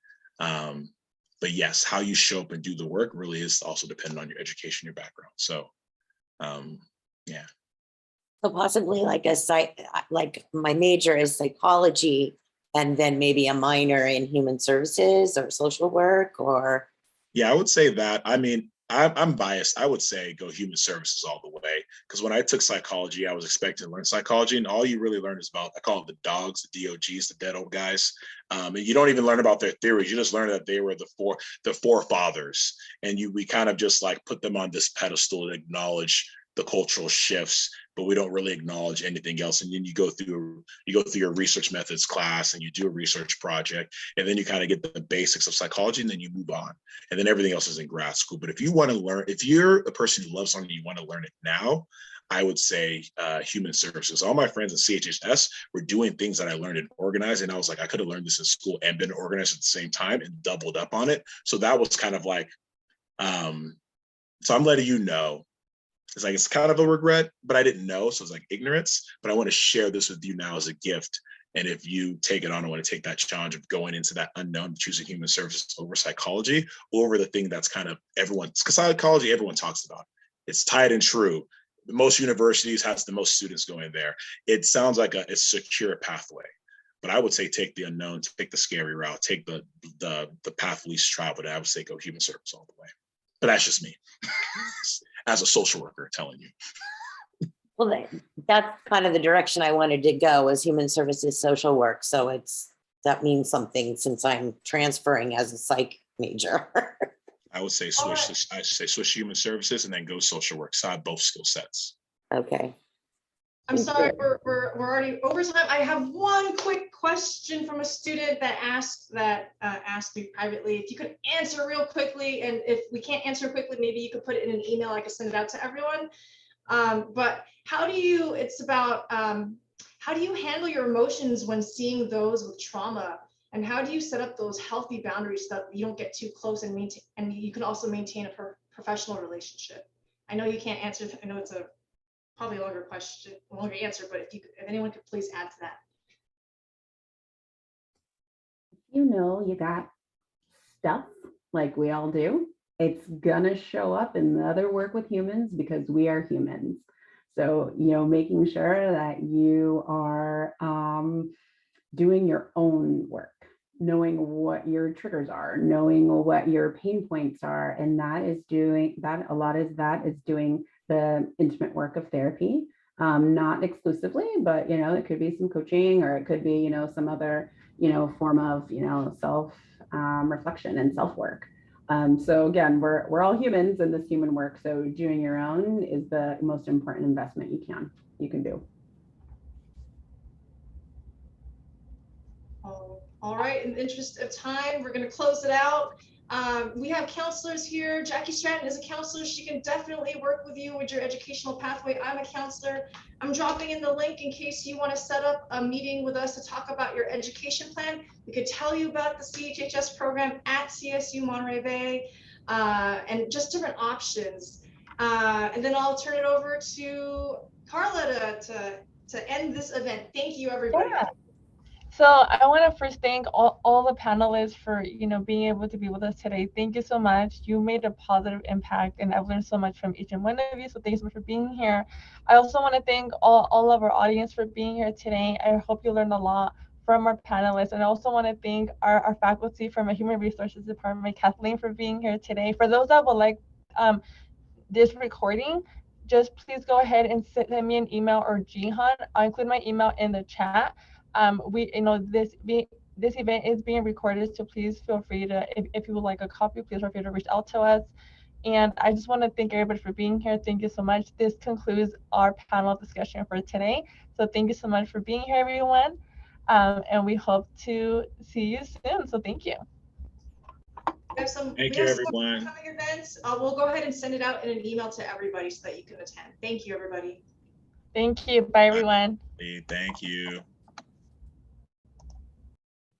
yes, how you show up and do the work really is also dependent on your education, your background. So yeah. So possibly like my major is psychology and then maybe a minor in human services or social work or. Yeah, I would say that. I mean, I'm biased. I would say go human services all the way. Because when I took psychology, I was expecting to learn psychology, and all you really learn is about, I call it the dogs, the DOGs, the dead old guys. And you don't even learn about their theories. You just learn that they were the forefathers. And we kind of just like put them on this pedestal to acknowledge the cultural shifts, but we don't really acknowledge anything else. And then you go through your research methods class and you do a research project, and then you kind of get the basics of psychology, and then you move on. And then everything else is in grad school. But if you want to learn, if you're a person who loves something, you want to learn it now, I would say human services. All my friends in CHSS were doing things that I learned in organizing. I was like, I could have learned this in school and been organized at the same time and doubled up on it. So that was kind of like, so I'm letting you know, it's like, it's kind of a regret, but I didn't know. So it's like ignorance, but I want to share this with you now as a gift. And if you take it on, I want to take that challenge of going into that unknown, choosing human services over psychology, over the thing that's kind of because psychology, everyone talks about. It's tied and true. Most universities has the most students going there. It sounds like a secure pathway, but I would say take the unknown, take the scary route, take the path least traveled. I would say go human service all the way. But that's just me as a social worker telling you. Well, that's kind of the direction I wanted to go, was human services, social work. So that means something since I'm transferring as a psych major. I would say switch human services and then go social work side, both skill sets. Okay. I'm sorry, Thank you. we're already over time. I have one quick question from a student that asked me privately. If you could answer real quickly, and if we can't answer quickly, maybe you could put it in an email. I could send it out to everyone. But how do you handle your emotions when seeing those with trauma? And how do you set up those healthy boundaries so that you don't get too close and you can also maintain a professional relationship? I know you can't answer. I know it's probably a longer answer, but if anyone could please add to that. You know, you got stuff like we all do. It's gonna show up in the other work with humans because we are humans. So, you know, making sure that you are doing your own work, knowing what your triggers are, knowing what your pain points are, and that is doing the intimate work of therapy. Not exclusively, but you know, it could be some coaching, or it could be, you know, some other, you know, form of, you know, self reflection and self work. So again, we're all humans in this human work. So doing your own is the most important investment you can do. All right, in the interest of time, we're going to close it out. We have counselors here. Jackie Stratton is a counselor. She can definitely work with you with your educational pathway. I'm a counselor. I'm dropping in the link in case you want to set up a meeting with us to talk about your education plan. We could tell you about the CHHS program at CSU Monterey Bay and just different options. And then I'll turn it over to Carla to end this event. Thank you, everybody. Yeah. So I want to first thank all the panelists for, you know, being able to be with us today. Thank you so much. You made a positive impact, and I've learned so much from each and one of you. So thanks so much for being here. I also want to thank all of our audience for being here today. I hope you learned a lot from our panelists. And I also want to thank our faculty from the Human Resources Department, Kathleen, for being here today. For those that would like this recording, just please go ahead and send me an email or Jihan. I'll include my email in the chat. This event is being recorded, so please feel free to, if you would like a copy, please feel free to reach out to us. And I just want to thank everybody for being here. Thank you so much. This concludes our panel discussion for today. So thank you so much for being here, everyone. And we hope to see you soon. So thank you. Thank you, everyone. Upcoming events. We'll go ahead and send it out in an email to everybody so that you can attend. Thank you, everybody. Thank you. Bye, everyone. Thank you.